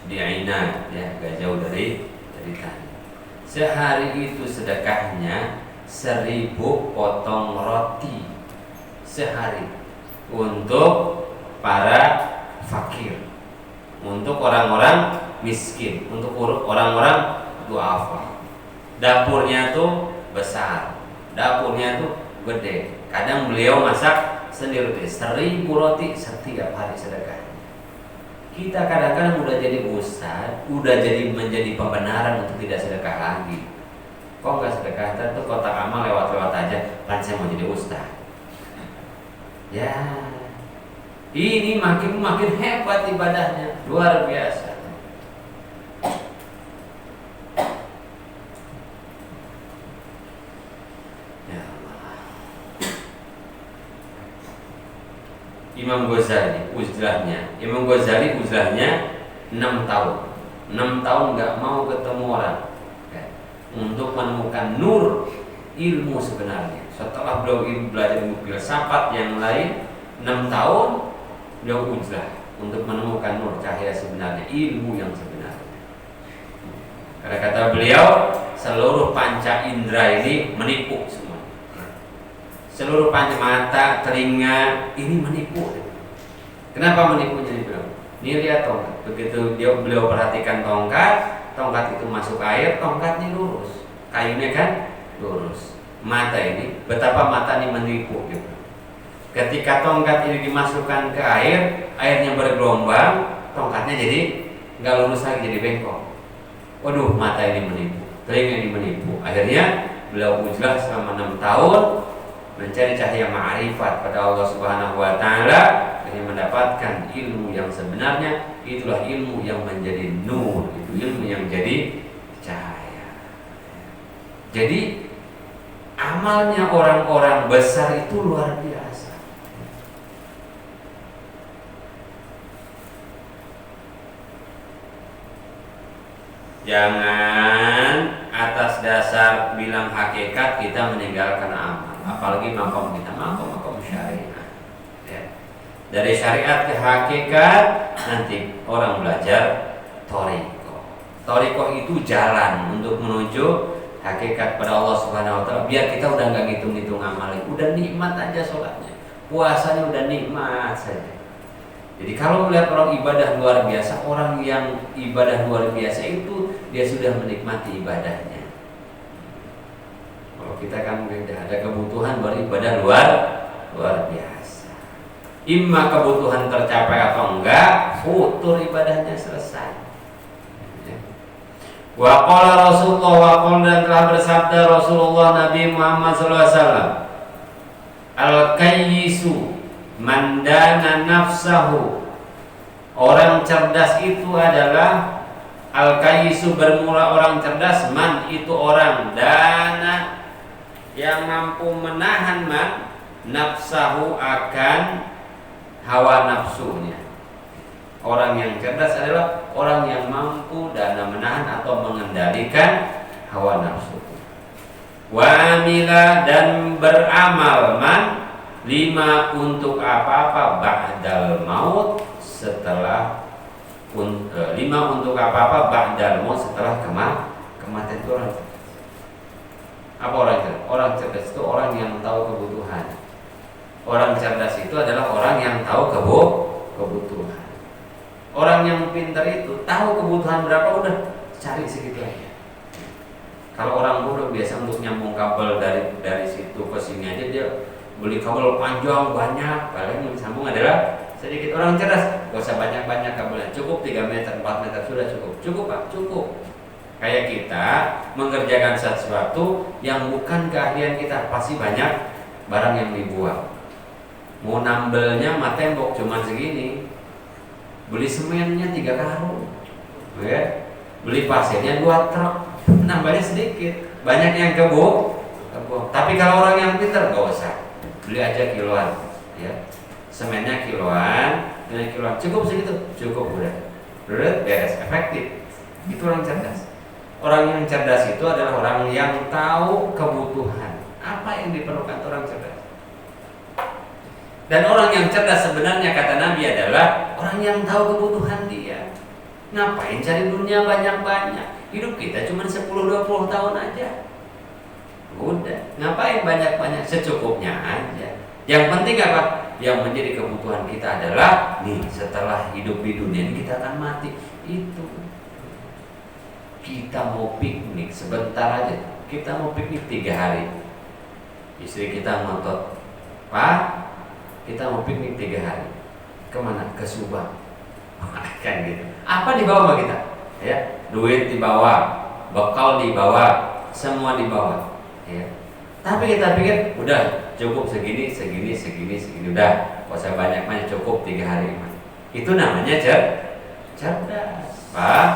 di Ainad, ya, gak jauh dari tadi. Sehari itu sedekahnya 1000 potong roti sehari untuk para fakir, untuk orang-orang miskin, untuk orang-orang duafa. Dapurnya tuh besar, dapurnya tuh gede. Kadang beliau masak sendiri 1000 roti setiap hari sedekah. Kita kadang-kadang udah jadi ustaz, udah menjadi pembenaran untuk tidak sedekah lagi. Kok nggak sedekah? Itu kotak amal lewat-lewat aja. Kan saya mau jadi ustaz. Ya. Ini makin hebat ibadahnya, luar biasa. Ya Allah. Imam Ghazali uzlahnya 6 tahun. 6 tahun nggak mau ketemu orang untuk menemukan nur ilmu sebenarnya. Setelah beliau belajar ilmu filsafat yang lain 6 tahun beliau uzlah untuk menemukan nur cahaya sebenarnya, ilmu yang sebenarnya. Karena kata beliau, seluruh panca indera ini menipu semua. Seluruh panca mata, telinga ini menipu. Kenapa menipunya beliau? Ini lihat tongkat. Begitu beliau perhatikan tongkat itu masuk air, tongkatnya lurus, kayunya kan lurus. Mata ini, betapa mata ini menipu gitu. Ketika tongkat ini dimasukkan ke air, airnya bergelombang, tongkatnya jadi nggak lurus lagi, jadi bengkok. Waduh, mata ini menipu, telinga ini menipu. Akhirnya beliau ujlah selama 6 tahun mencari cahaya ma'rifat pada Allah Subhanahu wa taala, dan mendapatkan ilmu yang sebenarnya. Itulah ilmu yang menjadi nur, itu ilmu yang jadi cahaya. Jadi amalnya orang-orang besar itu luar biasa. Jangan atas dasar bilang hakikat kita meninggalkan amal. Apalagi makom kita, makom syariat ya. Dari syariat ke hakikat, nanti orang belajar Thariqah itu jalan untuk menuju hakikat pada Allah Subhanahu wa taala. Biar kita udah gak ngitung-ngitung amalnya, udah nikmat aja sholatnya, puasanya udah nikmat saja. Jadi kalau melihat orang ibadah luar biasa, orang yang ibadah luar biasa itu dia sudah menikmati ibadahnya. Kalau kita kan ada kebutuhan baru ibadah luar biasa. Imma kebutuhan tercapai atau enggak, futur ibadahnya selesai. Wa qala Rasulullah, wa qala, dan telah bersabda Rasulullah Nabi Muhammad SAW, al-kayyisu mandana nafsahu. Orang cerdas itu adalah al-kayyisu, bermula orang cerdas, man itu orang, dana yang mampu menahan man nafsahu akan hawa nafsunya. Orang yang cerdas adalah orang yang mampu dana menahan atau mengendalikan hawa nafsu. Wa amila, dan beramal man lima untuk apa-apa ba'dal maut, setelah lima untuk apa-apa ba'dal maut, setelah kematian. Itu orang cerdas. Apa orang cerdas? Orang cerdas itu orang yang tahu kebutuhan. Orang cerdas itu adalah orang yang tahu kebutuhan. Orang yang pintar itu tahu kebutuhan berapa, udah cari segitu aja. Kalau orang bodoh biasa untuk nyambung kabel dari situ ke sini aja, dia beli kabel panjang banyak, paling yang disambung adalah sedikit. Orang cerdas gak usah banyak-banyak kabelnya, cukup 3 meter, 4 meter sudah cukup. Cukup Pak, cukup. Kayak kita mengerjakan sesuatu yang bukan keahlian kita, pasti banyak barang yang dibuang. Mau nambelnya mah tembok cuma segini, beli semennya 3 karung, ya. Beli pasirnya 2 truk, nambahnya sedikit, banyak yang kebuang. Tapi kalau orang yang pintar gak usah, beli aja kiloan, ya. Semennya kiloan, dengan kiloan cukup segitu, cukup udah beres, efektif. Itu orang cerdas. Orang yang cerdas itu adalah orang yang tahu kebutuhan, apa yang diperlukan orang cerdas. Dan orang yang cerdas sebenarnya kata Nabi adalah orang yang tahu kebutuhan dia. Ngapain cari dunia banyak-banyak? Hidup kita cuma 10-20 tahun aja. Udah, ngapain banyak-banyak? Secukupnya aja. Yang penting apa? Yang menjadi kebutuhan kita adalah nih, setelah hidup di dunia ini kita akan mati. Itu. Kita mau piknik sebentar aja. Kita mau piknik 3 hari. Istri kita ngotot, Pak, kita mau piknik 3 hari. Kemana? Ke Subang. Kan gitu. Apa dibawa sama kita? Ya, duit dibawa, bekal dibawa, semua dibawa. Ya. Tapi kita pikir udah cukup segini, udah, gak usah banyak-banyak, cukup 3 hari. Itu namanya cerdas. Pak,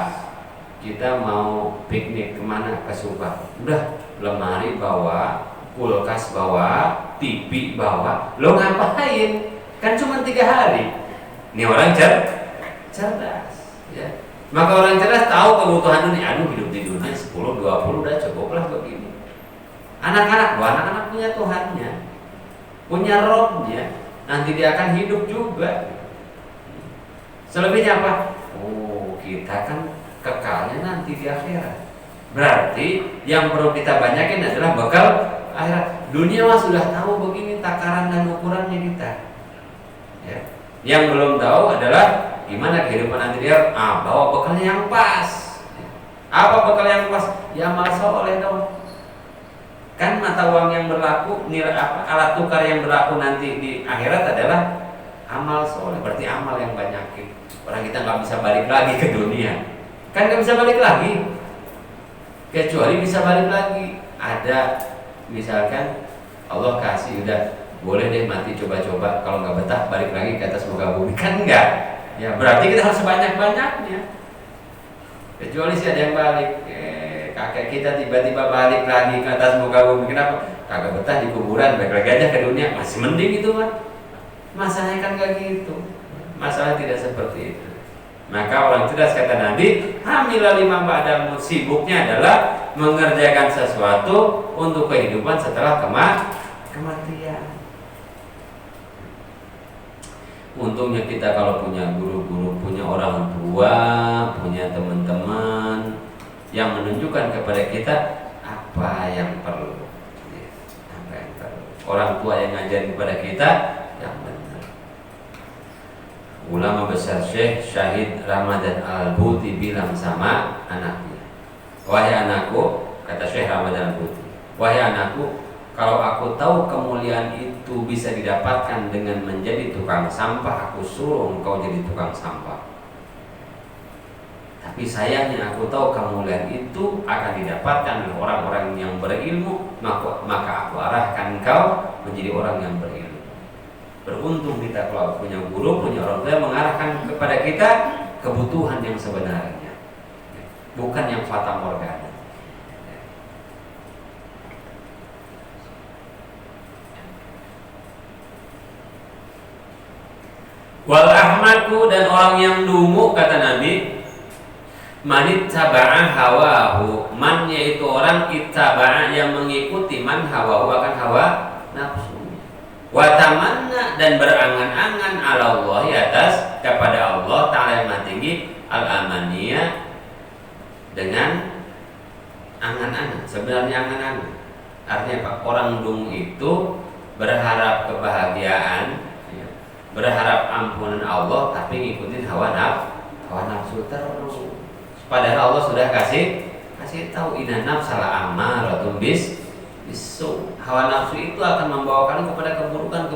kita mau piknik kemana? Ke Subang. Udah, lemari bawa, kulkas bawa, TV bawa. Lo ngapain? Kan cuma 3 hari. Ini orang cerdas, ya. Maka orang cerdas tahu kebutuhan dunia. Aduh, hidup di dunia 10-20 udah cukuplah begini. Anak-anak punya Tuhannya, punya Robnya. Nanti dia akan hidup juga. Selebihnya apa? Oh, kita kan kekalnya nanti di akhirat. Berarti yang perlu kita banyakin adalah bekal akhirat. Dunia mah sudah tahu begini takaran dan ukurannya kita. Ya. Yang belum tahu adalah gimana kehidupan nanti dia. Bawa bekalnya yang pas. Apa bekal yang pas? Ya amal soleh dong. Kan mata uang yang berlaku, nilai apa, alat tukar yang berlaku nanti di akhirat adalah amal soleh. Berarti amal yang banyakin. Orang kita nggak bisa balik lagi ke dunia. Kan nggak bisa balik lagi. Kecuali bisa balik lagi. Ada misalkan Allah kasih udah boleh deh mati coba-coba, kalau nggak betah balik lagi ke atas muka bumi, kan enggak? Ya berarti kita harus sebanyak-banyaknya. Kecuali sih ada yang balik, kakek kita tiba-tiba balik lagi ke atas muka bumi, kenapa? Kagak betah di kuburan, balik lagi aja ke dunia, masih mending itu kan? Masalahnya kan kayak gitu. Masalah tidak seperti itu. Maka orang cerdas kata Nabi, hamilah lima ba'damu, sibuknya adalah mengerjakan sesuatu untuk kehidupan setelah kematian. Untungnya kita kalau punya guru-guru, punya orang tua, punya teman-teman yang menunjukkan kepada kita apa yang perlu. Apa yang perlu. Orang tua yang ngajarin kepada kita yang benar. Ulama besar Syekh Syahid Ramadan Al-Buti bilang sama anaknya, wahai anakku, kata Syekh Ramadan Al-Buti, wahai anakku, kalau aku tahu kemuliaan itu bisa didapatkan dengan menjadi tukang sampah, aku suruh engkau jadi tukang sampah. Tapi sayangnya aku tahu kemuliaan itu akan didapatkan oleh orang-orang yang berilmu, maka aku arahkan engkau menjadi orang yang berilmu. Beruntung kita kalau punya guru, punya orang tua yang mengarahkan kepada kita kebutuhan yang sebenarnya, bukan yang fata morgana. Wal ahmaku, dan orang yang dungu, kata Nabi, manit taba'a hawahu, man yaitu orang ittaba'a yang mengikuti man hawahu akan hawa nafsu, wa tamanna dan berangan-angan ala Allah atas kepada Allah Ta'ala yang Maha Tinggi, al-amaniyah dengan angan-angan. Sebenarnya angan-angan artinya apa? Orang dungu itu berharap kebahagiaan, berharap ampunan Allah, tapi ngikutin hawa nafsu terus. Padahal Allah sudah kasih tahu, inna nafsala ammaratun bisu. Hawa nafsu itu akan membawa kalian kepada keburukan.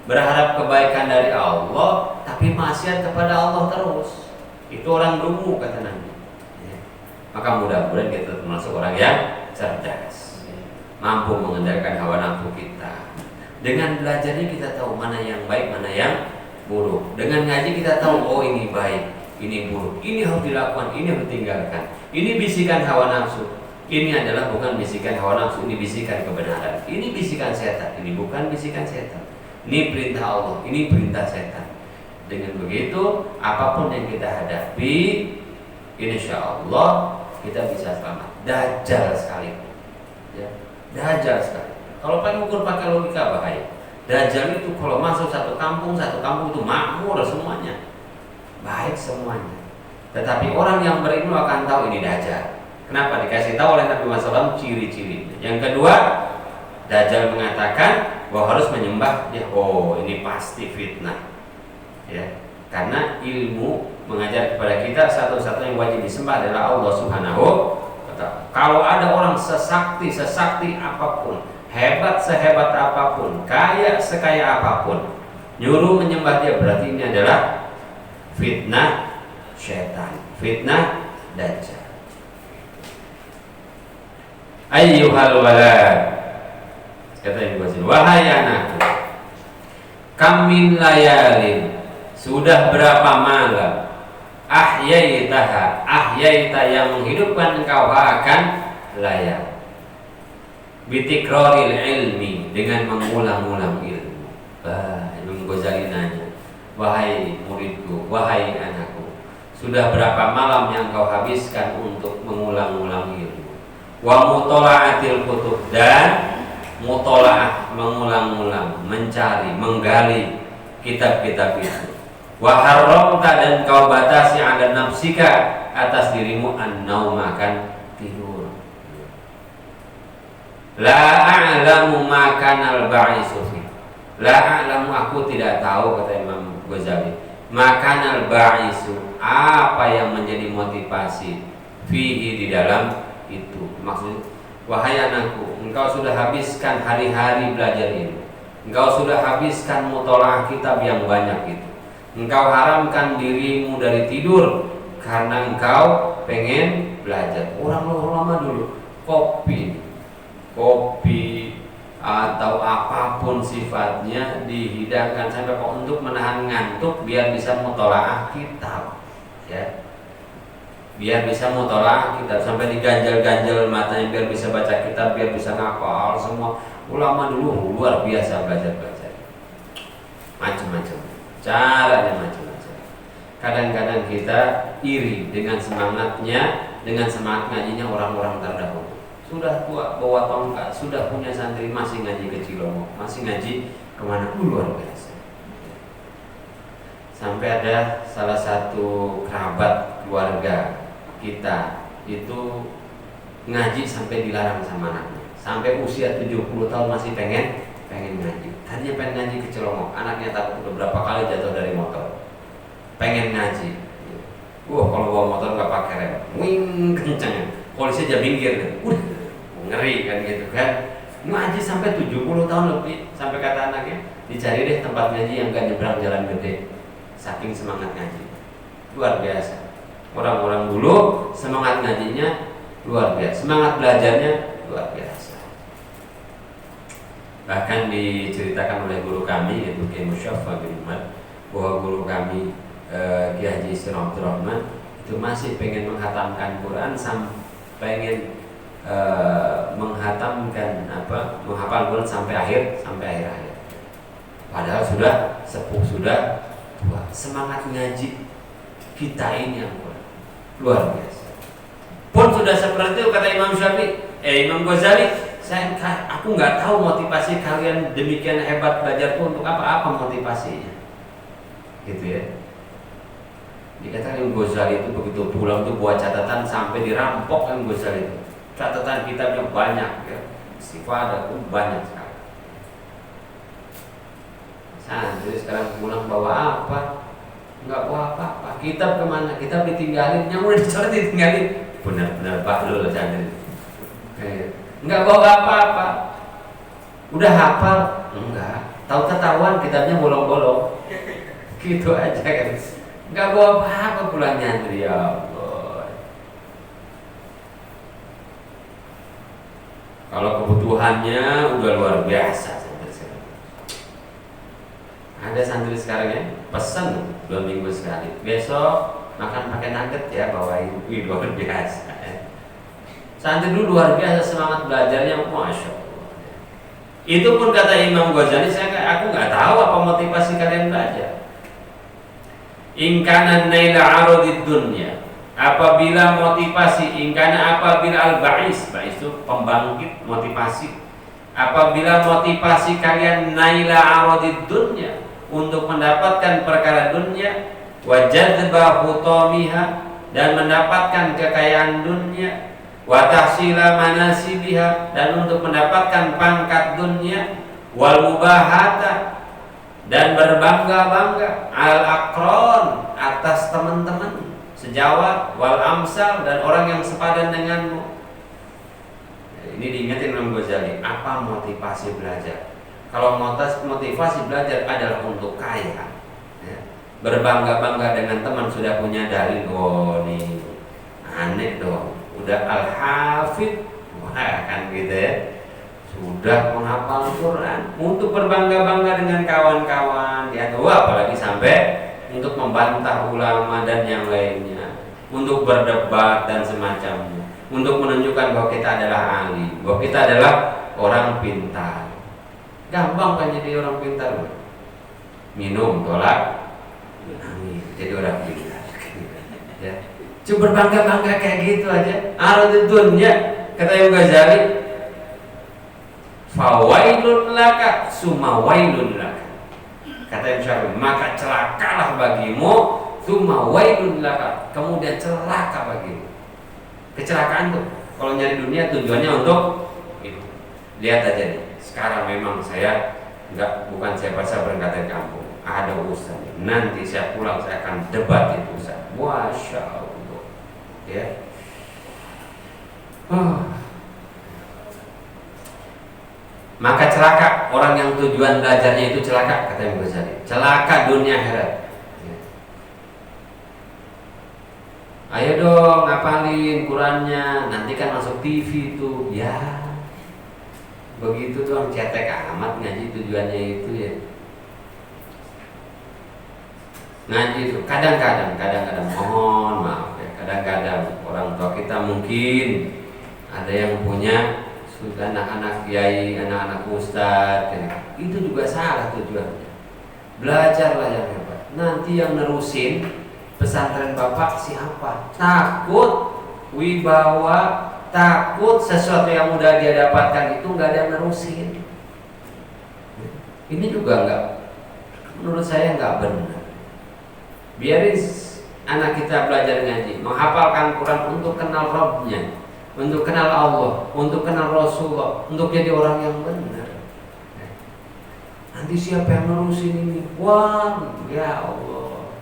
Berharap kebaikan dari Allah, tapi maksiat kepada Allah terus. Itu orang dungu, kata Nabi. Maka mudah-mudahan kita termasuk orang yang cerdas, mampu mengendalikan hawa nafsu kita. Dengan belajarnya kita tahu mana yang baik, mana yang buruk. Dengan ngaji kita tahu, oh ini baik, ini buruk, ini harus dilakukan, ini harus ditinggalkan. Ini bisikan hawa nafsu, ini adalah bukan bisikan hawa nafsu, ini bisikan kebenaran. Ini bisikan setan, ini bukan bisikan setan. Ini perintah Allah, ini perintah setan. Dengan begitu, apapun yang kita hadapi, insya Allah kita bisa selamat. Dajjal sekalipun, ya, dajjal sekali. Kalau pengen ukur pakai logika bahaya. Dajjal itu kalau masuk satu kampung itu makmur semuanya, baik semuanya. Tetapi orang yang berilmu akan tahu ini Dajjal. Kenapa? Dikasih tahu oleh Nabi Muhammad SAW ciri-cirinya. Yang kedua, Dajjal mengatakan bahwa harus menyembah dia. Oh, ini pasti fitnah, ya. Karena ilmu mengajar kepada kita satu-satunya yang wajib disembah adalah Allah Subhanahu wa Ta'ala. Kalau ada orang sesakti apapun, hebat sehebat apapun, kaya sekaya apapun, nyuruh menyembah dia, berarti ini adalah fitnah syaitan, fitnah Dajjal. Ayyuhal walad, kata Ibu Basin, wahai anakku, kam min layalin, sudah berapa malam, ahyaita yang menghidupkan engkau akan layar, bitikroril ilmi, dengan mengulang-ulang ilmu. Imam Ghazali nanya, wahai muridku, wahai anakku, sudah berapa malam yang kau habiskan untuk mengulang-ulang ilmu? Wa mutola'atil kutub, dan mutola'ah, mengulang-ulang, mencari, menggali kitab-kitab itu. Wa haramta dan kau batasi ala nafsika atas dirimu an-naum makan tidur. La a'lamu ma kanal ba'isu fi. La a'lamu aku tidak tahu, kata Imam Ghazali. Ma kanal ba'isu, apa yang menjadi motivasi fihi di dalam itu. Maksudnya, wahai anakku, engkau sudah habiskan hari-hari belajar ilmu. Engkau sudah habiskan mutolaah kitab yang banyak itu. Engkau haramkan dirimu dari tidur karena engkau pengen belajar. Orang lama dulu kopi atau apapun sifatnya dihidangkan sampai kok untuk menahan ngantuk biar bisa mutolaah kitab, ya. Biar bisa mutolaah kitab sampai diganjel-ganjel matanya biar bisa baca kitab, biar bisa ngapal semua. Ulama dulu luar biasa belajar macam-macam. Caranya macam-macam. Kadang-kadang kita iri dengan semangatnya, dengan semangat ngajinya orang-orang terdahulu. Sudah tua bawa tongkat, sudah punya santri masih ngaji ke Cilongok, masih ngaji kemana luar biasa. Sampai ada salah satu kerabat keluarga kita itu ngaji sampai dilarang sama anaknya. Sampai usia 70 tahun masih pengen ngaji. Tadinya pengen ngaji ke Cilongok, anaknya takut, udah berapa kali jatuh dari motor. Pengen ngaji. Kalau bawa motor nggak pakai rem, wing kenceng. Polisi aja minggir, ngeri kan gitu kan. Ngaji sampai 70 tahun lebih, sampai kata anaknya, dicari deh tempat ngaji yang gak nyebrang jalan gede. Saking semangat ngaji, luar biasa. Orang-orang dulu semangat ngajinya luar biasa, semangat belajarnya luar biasa. Bahkan diceritakan oleh guru kami yaitu Kiai Musyaffa bin Umar bahwa guru kami Kiai Haji Isra Abdul Rahman itu masih pengen menghatamkan Quran, pengen menghafal Quran sampai akhir. Padahal sudah sepuh, sudah tua. Semangat ngaji kita ini yang luar biasa. Pun sudah seperti itu kata Imam Ghazali, aku nggak tahu motivasi kalian demikian hebat belajar itu untuk apa motivasinya, gitu ya. Dikatakan Imam Ghazali itu begitu pulang tuh buat catatan sampai dirampok Imam Ghazali itu. Catatan kitabnya banyak, ya. Istifadah itu banyak sekali. Jadi sekarang pulang bawa apa? Nggak bawa apa-apa. Kitab kemana? Kitab ditinggalin, yang udah dicoret ditinggalin. Benar-benar bahlul santri. Nggak bawa apa-apa. Udah hafal? Enggak. Tahu ketahuan kitabnya bolong-bolong. Gitu aja kan. Nggak bawa apa-apa pulang nyantri, ya Allah. Kalau kebutuhannya udah luar biasa santri sekarang. Ada santri sekarang ya pesan 2 minggu sekali. Besok makan pakai nugget ya, bawain. Luar biasa. Santri dulu luar biasa semangat belajarnya, masya Allah. Itu pun kata Imam Ghazali, aku nggak tahu apa motivasi kalian belajar. Ingkana naila aradid dunya, apabila apabila al-ba'is itu pembangkit motivasi. Apabila motivasi kalian naila aradid dunya, untuk mendapatkan perkara dunia, wajadba hutamiha, dan mendapatkan kekayaan dunia, wa tahsila manasibiha, dan untuk mendapatkan pangkat dunia, wal mubahata, dan berbangga-bangga, al akron, atas teman-teman sejawat, wal amsal, dan orang yang sepadan denganmu. Ini diingatin Imam Ghazali, apa motivasi belajar? Kalau motivasi belajar adalah untuk kaya, ya, berbangga-bangga dengan teman, sudah punya dalil, nih aneh dong, udah al-hafid, kan gitu ya, sudah menghafal Quran, untuk berbangga-bangga dengan kawan-kawan, atau apalagi sampai untuk membantah ulama dan yang lainnya, untuk berdebat dan semacamnya, untuk menunjukkan bahwa kita adalah ahli, bahwa kita adalah orang pintar. Gampang kan jadi orang pintar, minum, tolak, amin, jadi orang pintar. Ya. Cuma berbangga-bangga kayak gitu aja. Aradid dunya, kata Imam Ghazali, fawailun laka summa wailun laka. Kata Imam Syafi'i, maka celakalah bagimu, tsumma wailun laka, kemudian celaka bagimu. Kecelakaan tuh kalau nyari dunia tujuannya untuk itu. Lihat aja nih, sekarang memang saya bukan saya berangkat dari kampung, ada urusan. Nanti saya pulang saya akan debat itu Ustaz. Masya Allah, ya. Maka celaka orang yang tujuan belajarnya itu celaka, kata Imam Ghazali. Celaka dunia akhirat. Ya. Ayo dong ngapalin Qurannya, nanti kan masuk TV itu. Ya, begitu doang, cetek amat ngaji tujuannya itu ya. Ngaji itu kadang-kadang mohon maaf ya, kadang-kadang orang tua kita mungkin ada yang punya sudah anak-anak kiai, anak-anak ustadz, itu juga salah tujuannya. Belajarlah yang hebat. Nanti yang nerusin pesantren bapak siapa? Takut wibawa, takut sesuatu yang udah dia dapatkan itu nggak ada yang nerusin. Ini juga nggak, menurut saya nggak benar. Biarin anak kita belajar ngaji, menghafalkan Quran untuk kenal Rabbnya, untuk kenal Allah, untuk kenal Rasulullah, untuk jadi orang yang benar. Nanti siapa yang nerusin ini? Wah, ya Allah,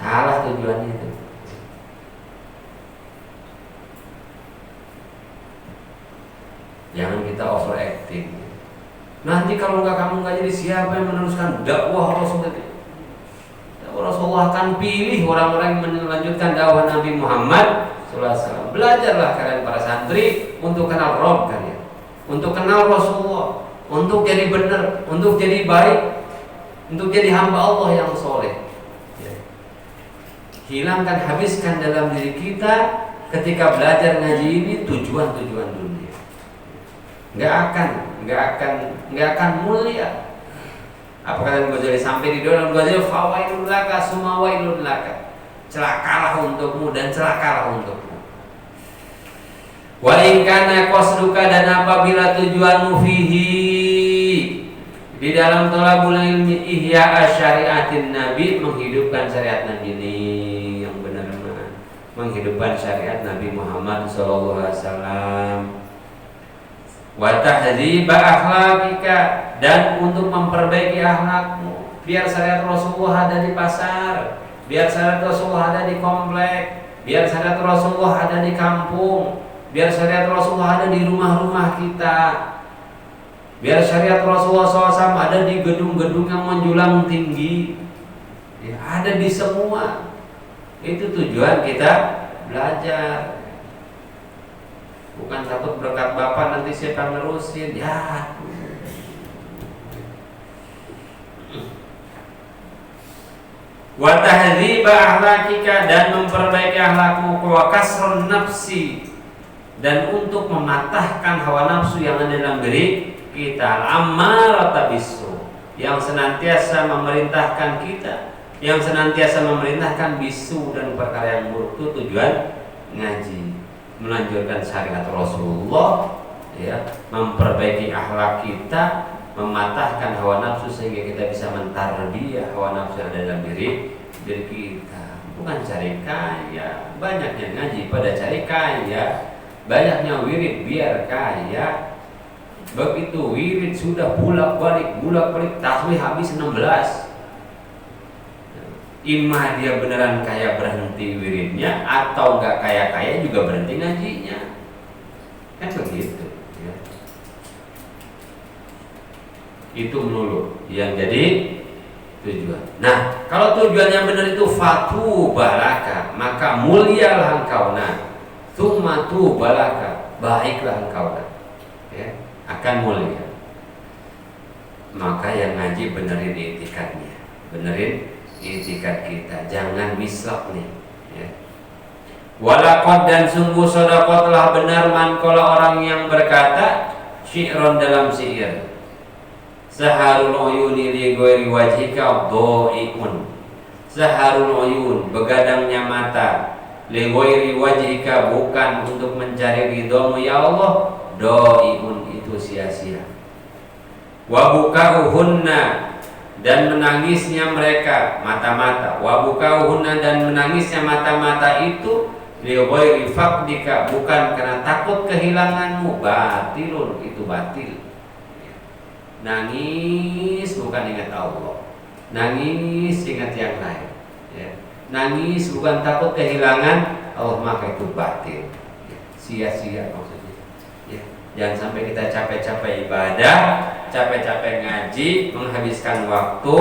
salah tujuannya itu. Jangan kita overacting. Nanti kalau kamu nggak jadi, siapa yang meneruskan dakwah Rasulullah? Rasulullah akan pilih orang-orang yang melanjutkan dakwah Nabi Muhammad SAW. Belajarlah kalian para santri untuk kenal Rabb kalian, untuk kenal Rasulullah, untuk jadi benar, untuk jadi baik, untuk jadi hamba Allah yang soleh. Hilangkan, habiskan dalam diri kita ketika belajar ngaji ini tujuan-tujuan dunia. Nggak akan mulia. Apa kata Ghazali sampai di dalam Ghazali, fawailun laka summa wailun laka, celakalah untukmu dan celakalah untukmu. Wa in kana qasduka, dan apabila tujuanmu fihi di dalam thalabul ilmi ihya syariatin nabi, menghidupkan syariat Nabi ini yang benar, menghidupkan syariat Nabi Muhammad sallallahu alaihi wasallam. Wa tahdziba akhlaqika, dan untuk memperbaiki akhlakmu, biar syariat Rasulullah ada di pasar, biar syariat Rasulullah ada di komplek, biar syariat Rasulullah ada di kampung, biar syariat Rasulullah ada di rumah-rumah kita, biar syariat Rasulullah SAW ada di gedung-gedung yang menjulang tinggi, ya, ada di semua. Itu tujuan kita belajar. Bukan takut berkat bapak nanti siapa nerusin, ya. Wa tahdziba akhlaqika, dan memperbaiki akhlakmu, wa kasrun nafsi, dan untuk mematahkan hawa nafsu yang ada dalam diri kita, ammarata bisu, yang senantiasa memerintahkan kita, yang senantiasa memerintahkan bisu dan perkara yang buruk. Itu tujuan ngaji, melanjutkan syariat Rasulullah, ya, memperbaiki akhlak kita, mematahkan hawa nafsu sehingga kita bisa mentarbiyah hawa nafsu yang ada dalam diri kita. Bukan cari kaya, banyaknya ngaji pada cari kaya, banyaknya wirid biar kaya. Begitu wirid sudah bolak-balik tasbih habis 16. Imah dia beneran kaya berhenti wiridnya, atau enggak kaya-kaya juga berhenti ngajinya. Kan begitu ya. Itu melulu yang jadi tujuan. Nah, kalau tujuannya benar itu fatu balaka, maka mulialah engkau. Nah, tsumatu balaka, baiklah engkau, ya, akan mulia. Maka yang ngaji benerin itikadnya, benerin itikad kita, jangan mislak nih, ya. Walaqad, dan sungguh sedekah telah benar man qala, orang yang berkata syi'ron dalam syair, saharul uyuni li ghairi wajhika dha'iun, saharul uyun, begadangnya mata, li ghairi wajhika, bukan untuk mencari ridhamu ya Allah, dha'iun, itu sia-sia. Wa bukauhunna, dan menangisnya mereka mata-mata, wa bukauhunna dan menangisnya mata-mata itu li ghairi faqdika bukan karena takut kehilanganmu, batilun itu batil. Nangis bukan ingat Allah, nangis ingat yang lain, ya. Nangis bukan takut kehilangan Allah, maka itu batil, ya. Sia-sia maksudnya, ya. Jangan sampai kita capek-capek ibadah, capek-capek ngaji, menghabiskan waktu,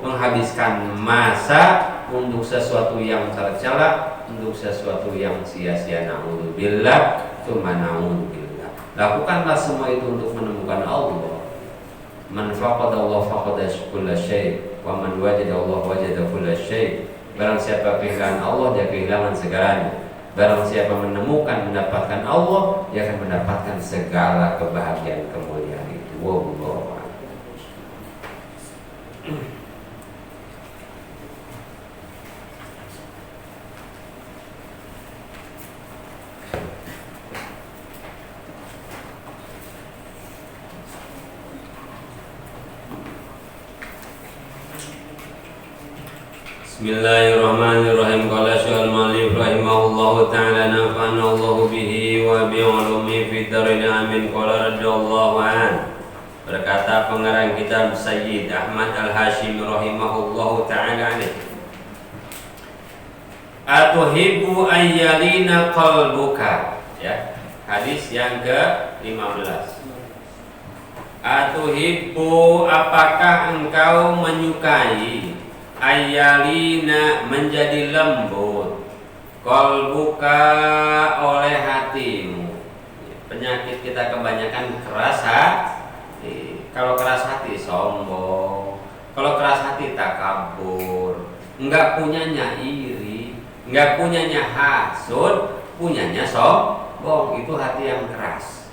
menghabiskan masa untuk sesuatu yang tercela, untuk sesuatu yang sia-sia. Na'udzubillah, tsumma na'udzubillah. Lakukanlah semua itu untuk menemukan Allah. Man faqada Allah faqada kulla syai', wa man wajada Allah wajada kulla syai'. Barang siapa kehilangan Allah, dia kehilangan segalanya. Barang siapa menemukan mendapatkan Allah, dia akan mendapatkan segala kebahagiaan kemuliaan itu. Wallahu a'lam. Bismillahirrahmanirrahim. Qala syaikhul mu'allif rahimahullahu ta'ala nafa'ana Allahu bihi wa bi 'ulumi fid dharain amin. Qala radhiyallahu an. Berkata pengarang kitab Sayyid Ahmad Al-Hashimi rahimahullahu ta'ala alaihi. Atuhibbu ayyalina qalbuka, ya. Hadis yang ke-15. Atuhibbu apakah engkau menyukai ayyalina menjadi lembut qalbuka oleh hatimu. Penyakit kita kebanyakan keras hati. Kalau keras hati sombong, kalau keras hati takabur, enggak punyanya iri, enggak punyanya hasud, punyanya sombong. Itu hati yang keras.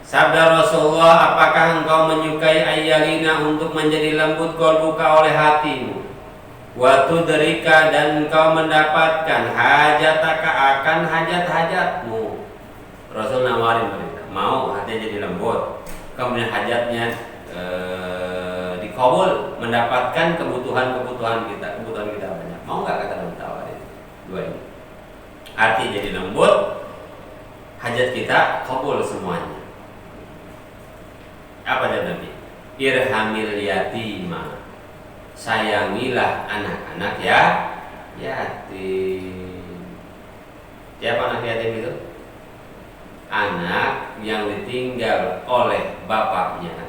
Sabda Rasulullah, apakah engkau menyukai ayyalina untuk menjadi lembut qalbuka oleh hatimu, wa tudrika dan engkau mendapatkan hajataka akan hajat-hajatmu. Rasul nawarin mereka, mau hatinya jadi lembut, kemudian hajatnya dikabul, mendapatkan kebutuhan kita banyak. Mau nggak kata Nabi tawarin? Dua ini. Hati jadi lembut, hajat kita kabul semuanya. Apa dia Nabi? Irhamil yatima, sayangilah anak-anak ya yatim. Siapa anak yatim itu? Anak yang ditinggal oleh bapaknya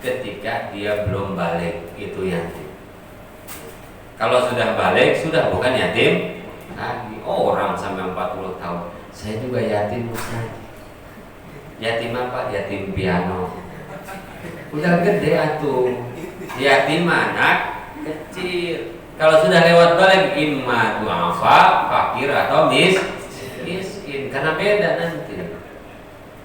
ketika dia belum balik, itu yatim. Kalau sudah balik, sudah bukan yatim lagi. Orang sampai 40 tahun, saya juga yatim Ustaz. Yatim apa? Yatim piano. Udah gede atuh, yatim anak kecil. Kalau sudah lewat balik, imma du'afa, fakir atau miskin. Karena beda nanti.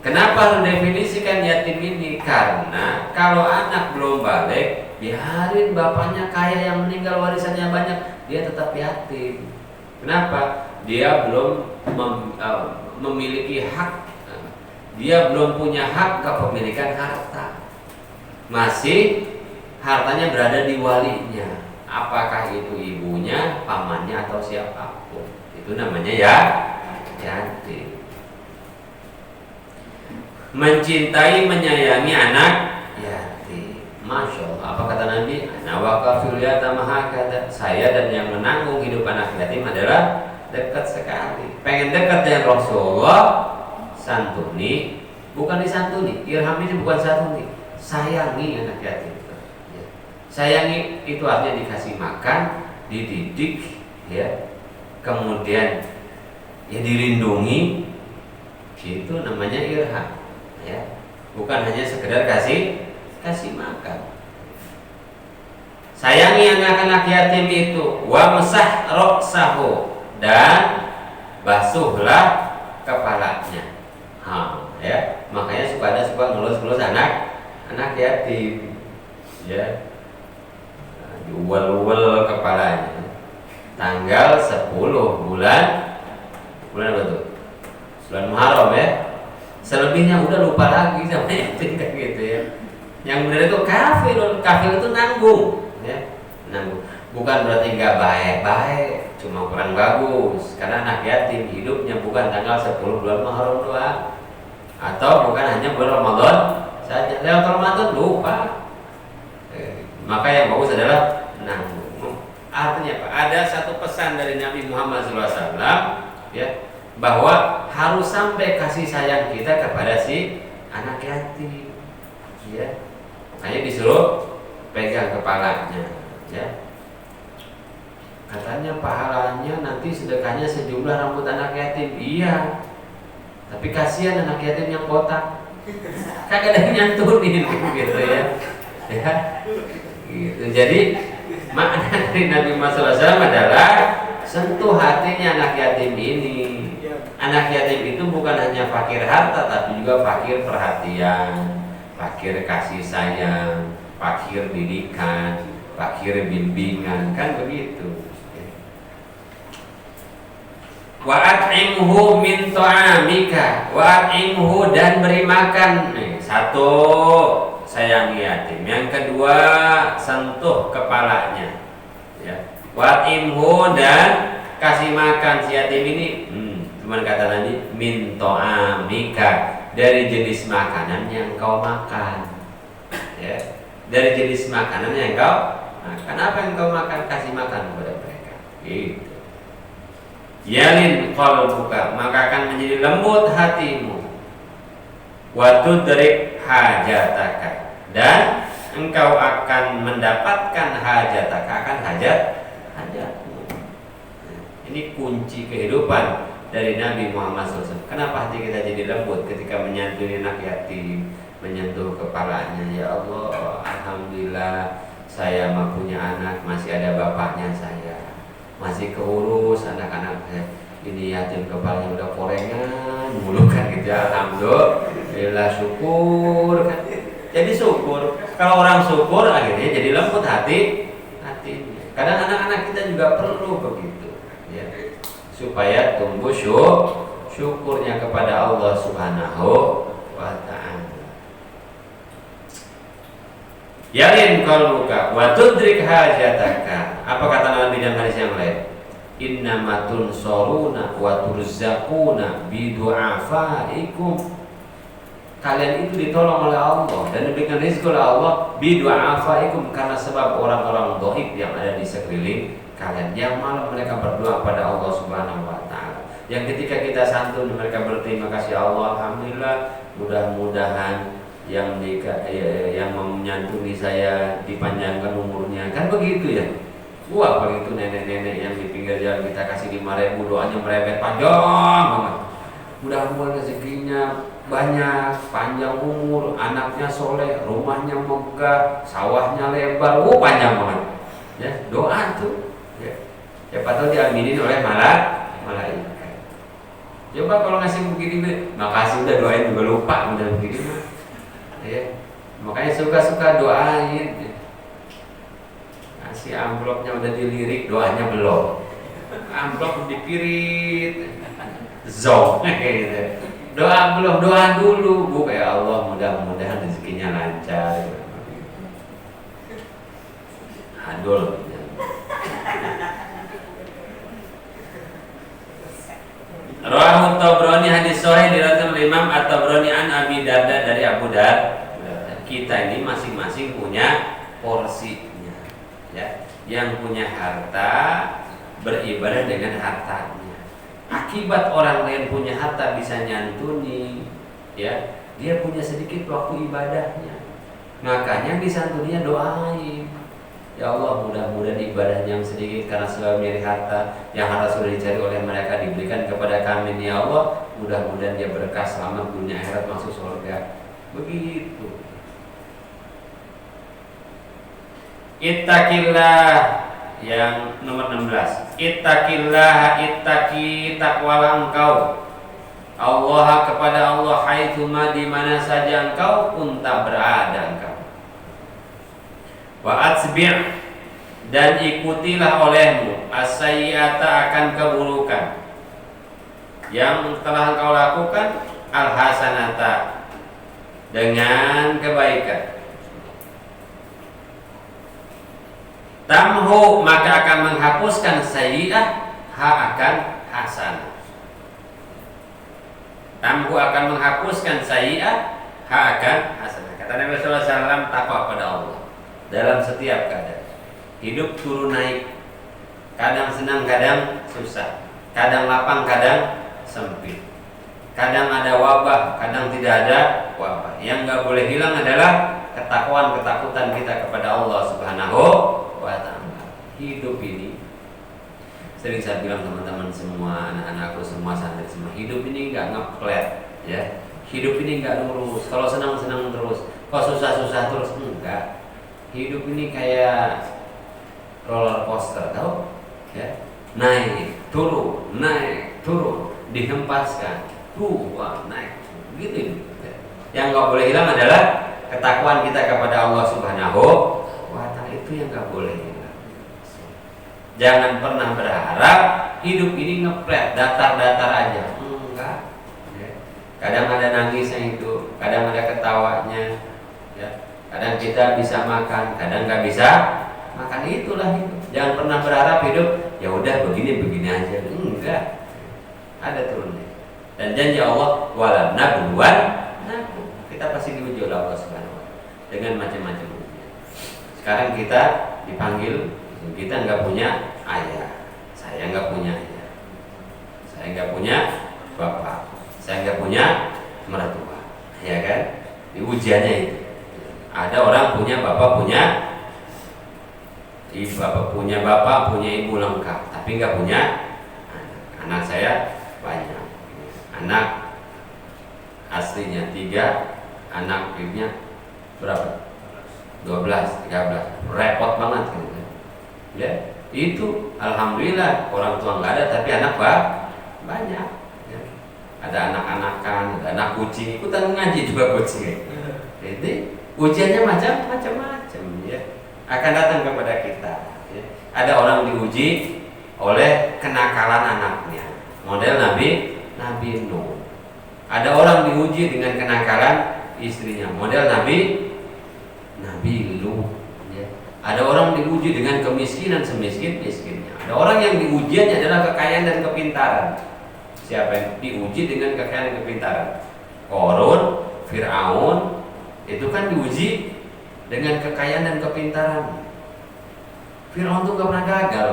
Kenapa harus definisikan yatim ini? Karena kalau anak belum balik, biarin bapaknya kaya yang meninggal warisannya banyak, dia tetap yatim. Kenapa? Dia belum memiliki hak. Dia belum punya hak kepemilikan harta. Masih hartanya berada di walinya. Apakah itu ibunya, pamannya atau siapapun. Itu namanya yatim. Mencintai, menyayangi anak yatim. Masya Allah. Apa kata Nabi? Ana waqafil yatama hakada. Saya dan yang menanggung hidup anak yatim adalah dekat sekali. Pengen dekat dengan Rasulullah, santuni, bukan disantuni. Irham ini bukan santuni. Sayangi anak yatim. Sayangi itu artinya dikasih makan, dididik, ya, kemudian ya dilindungi. Itu namanya irham, ya. Bukan hanya sekedar kasih makan. Sayangi anak-anak yatim itu, wa masah roksahu, dan basuhlah kepalanya. Ya, makanya suka ngelus-ngelus anak yatim, ya, diuwel-uwel kepalanya. Tanggal 10 bulan apa tuh? Bulan Muharram, ya. Selebihnya udah lupa lagi sama yatim kayak gitu, ya. Yang benar itu kafir. Kafir itu nanggung, ya, nanggung. Bukan berarti nggak baik, cuma kurang bagus. Karena anak yatim hidupnya bukan tanggal 10 bulan Muharram doang, atau bukan hanya bulan Ramadan saja. Lewat Ramadan lupa. Maka yang bagus adalah nanggung. Artinya apa? Ada satu pesan dari Nabi Muhammad SAW, ya, bahwa harus sampai kasih sayang kita kepada si anak yatim, ya. Makanya disuruh pegang kepalanya, ya. Katanya pahalanya nanti sedekahnya sejumlah rambut anak yatim. Iya, tapi kasihan anak yatim yang botak, kagak ada yang nyantunin gitu, ya. Ya, gitu. Jadi makna dari Nabi Muhammad SAW adalah sentuh hatinya anak yatim ini. Anak yatim itu bukan hanya fakir harta, tapi juga fakir perhatian, fakir kasih sayang, fakir didikan, fakir bimbingan, kan begitu. Wa at'imhu min ta'amika, wa at'imhu, dan beri makan. Nih, satu, sayangi yatim. Yang kedua, sentuh kepalanya, ya. Wa at'imhu, dan kasih makan si yatim ini. Cuman kata Nabi, min ta'amika, dari jenis makanan yang kau makan, ya. Dari jenis makanan yang kau makan. Apa yang kau makan, kasih makan kepada mereka. Gitu. Yalin qalbuka, maka akan menjadi lembut hatimu. Wa tudrik hajataka, dan engkau akan mendapatkan hajataka, akan hajatmu. Ini kunci kehidupan dari Nabi Muhammad SAW. Kenapa hati kita jadi lembut ketika menyantuni anak yatim, menyentuh kepalanya? Ya Allah, alhamdulillah saya punya anak, masih ada bapaknya saya, masih keurus anak-anak ini yatim, kepalanya udah korengan mulu kan gitu, ya. Alhamdulillah, syukur kan. Jadi syukur. Kalau orang syukur akhirnya jadi lembut hatinya. Kadang anak-anak kita juga perlu begitu, ya, supaya tumbuh syukurnya kepada Allah Subhanahu wa ta'ala. Yalin qalbuka wa tudrik hajataka. Apa kata Nabi dalam hadis yang lain? Innamatun soruna wa turzaquna bidu'afaikum. Kalian itu ditolong oleh Allah dan diberikan rezeki oleh Allah bidu'afaikum, karena sebab orang-orang dhaif yang ada di sekeliling kalian, yang malam mereka berdoa pada Allah Subhanahu wa ta'ala. Yang ketika kita santun mereka berterima kasih Allah, alhamdulillah, mudah-mudahan yang menyantuni saya dipanjangkan umurnya, kan begitu, ya. Wah, paling itu nenek-nenek yang di pinggir jalan kita kasih 5.000, doanya merembet panjang banget. Mudah-mudahan rezekinya banyak, panjang umur, anaknya soleh, rumahnya megah, sawahnya lebar, panjang banget, ya. Doa tuh, ya. Siapa tahu diaminin oleh malaikat. Coba kalau ngasih begini, makasih udah doain juga lupa, udah begini mah. Ya, makanya suka-suka doain, ya. Ngasih amplopnya udah dilirik, doanya belum. Amplop dipirit, zong, gitu. Doa belum, doa dulu, Bu. Ya Allah, mudah-mudahan rezekinya lancar. Adul. Rawahu Tabrani, hadis sahih diriwayatkan oleh Imam At-Tabrani an Abi Darda, dari Abu Darda. Kita ini masing-masing punya porsinya, ya. Yang punya harta beribadah dengan hartanya. Akibat orang lain punya harta bisa nyantuni, ya, dia punya sedikit waktu ibadahnya, makanya disantuninya doain. Ya Allah, mudah-mudahan ibadah yang sedikit karena sebab nyari harta, yang harta sudah dicari oleh mereka diberikan kepada kami, ya Allah, mudah-mudahan dia berkah selamat dunia akhirat masuk surga. Begitu. Ittaqillah, yang nomor 16. Ittaqillah, ittaqi, takwalah engkau Allah, kepada Allah, haitsuma, di mana saja engkau unta berada engkau. Wa atsbi', dan ikutilah olehmu as-sayyi'ata, akan keburukan yang telah engkau lakukan, al-hasanata, dengan kebaikan. tamhu maka akan menghapuskan sayyi'ah akan hasanah. Tamhu akan menghapuskan sayyi'ah akan hasanah. Kata Nabi sallallahu alaihi wasallam, takwa pada Allah dalam setiap keadaan. Hidup turun naik, kadang senang kadang susah, kadang lapang kadang sempit, kadang ada wabah kadang tidak ada wabah. Yang nggak boleh hilang adalah ketakutan kita kepada Allah Subhanahu wa ta'ala. Hidup ini sering saya bilang teman-teman semua, anak-anakku semua, santri semua, hidup ini nggak ngeplet ya. Hidup ini nggak lurus. Kalau senang terus, kalau susah terus, enggak. Hidup ini kayak roller coaster, tahu ya, naik turun, dihempaskan, naik gitu. Yang nggak boleh hilang adalah ketakwaan kita kepada Allah Subhanahu wa ta'ala. Itu yang nggak boleh hilang. Jangan pernah berharap hidup ini ngeplet datar-datar aja, enggak ya. Kadang ada nangisnya itu, kadang ada ketawanya ya. Kadang kita bisa makan, kadang nggak bisa makan. Itulah hidup. Jangan pernah berharap hidup ya udah begini aja, enggak. Ada turunnya. Dan janji Allah, wala nabluwan, kita pasti diuji oleh Allah Subhanahu wa ta'ala dengan macam-macam ujian. Sekarang kita dipanggil, kita nggak punya ayah, saya nggak punya ayah, saya nggak punya bapak, saya nggak punya mertua, ya kan? Di ujiannya itu. Ada orang punya bapak, punya ibu, bapak punya ibu lengkap, tapi nggak punya anak. Anak saya banyak, anak aslinya 3, anak ibunya berapa? 12, 13, repot banget gitu. Ya, itu alhamdulillah orang tua nggak ada, tapi anak banyak. Ya. Ada anak-anakan, ada anak kucing, ikutan ngaji juga kucing. Jadi ujiannya macam-macam ya, akan datang kepada kita. Ya. Ada orang diuji oleh kenakalan anaknya, model Nabi Nuh. Ada orang diuji dengan kenakalan istrinya, model Nabi Lut. Ada orang diuji dengan kemiskinan semiskin-miskinnya. Ada orang yang diujiannya adalah kekayaan dan kepintaran. Siapa yang diuji dengan kekayaan dan kepintaran? Qarun, Fir'aun, itu kan diuji dengan kekayaan dan kepintaran. Fir'aun tuh gak pernah gagal.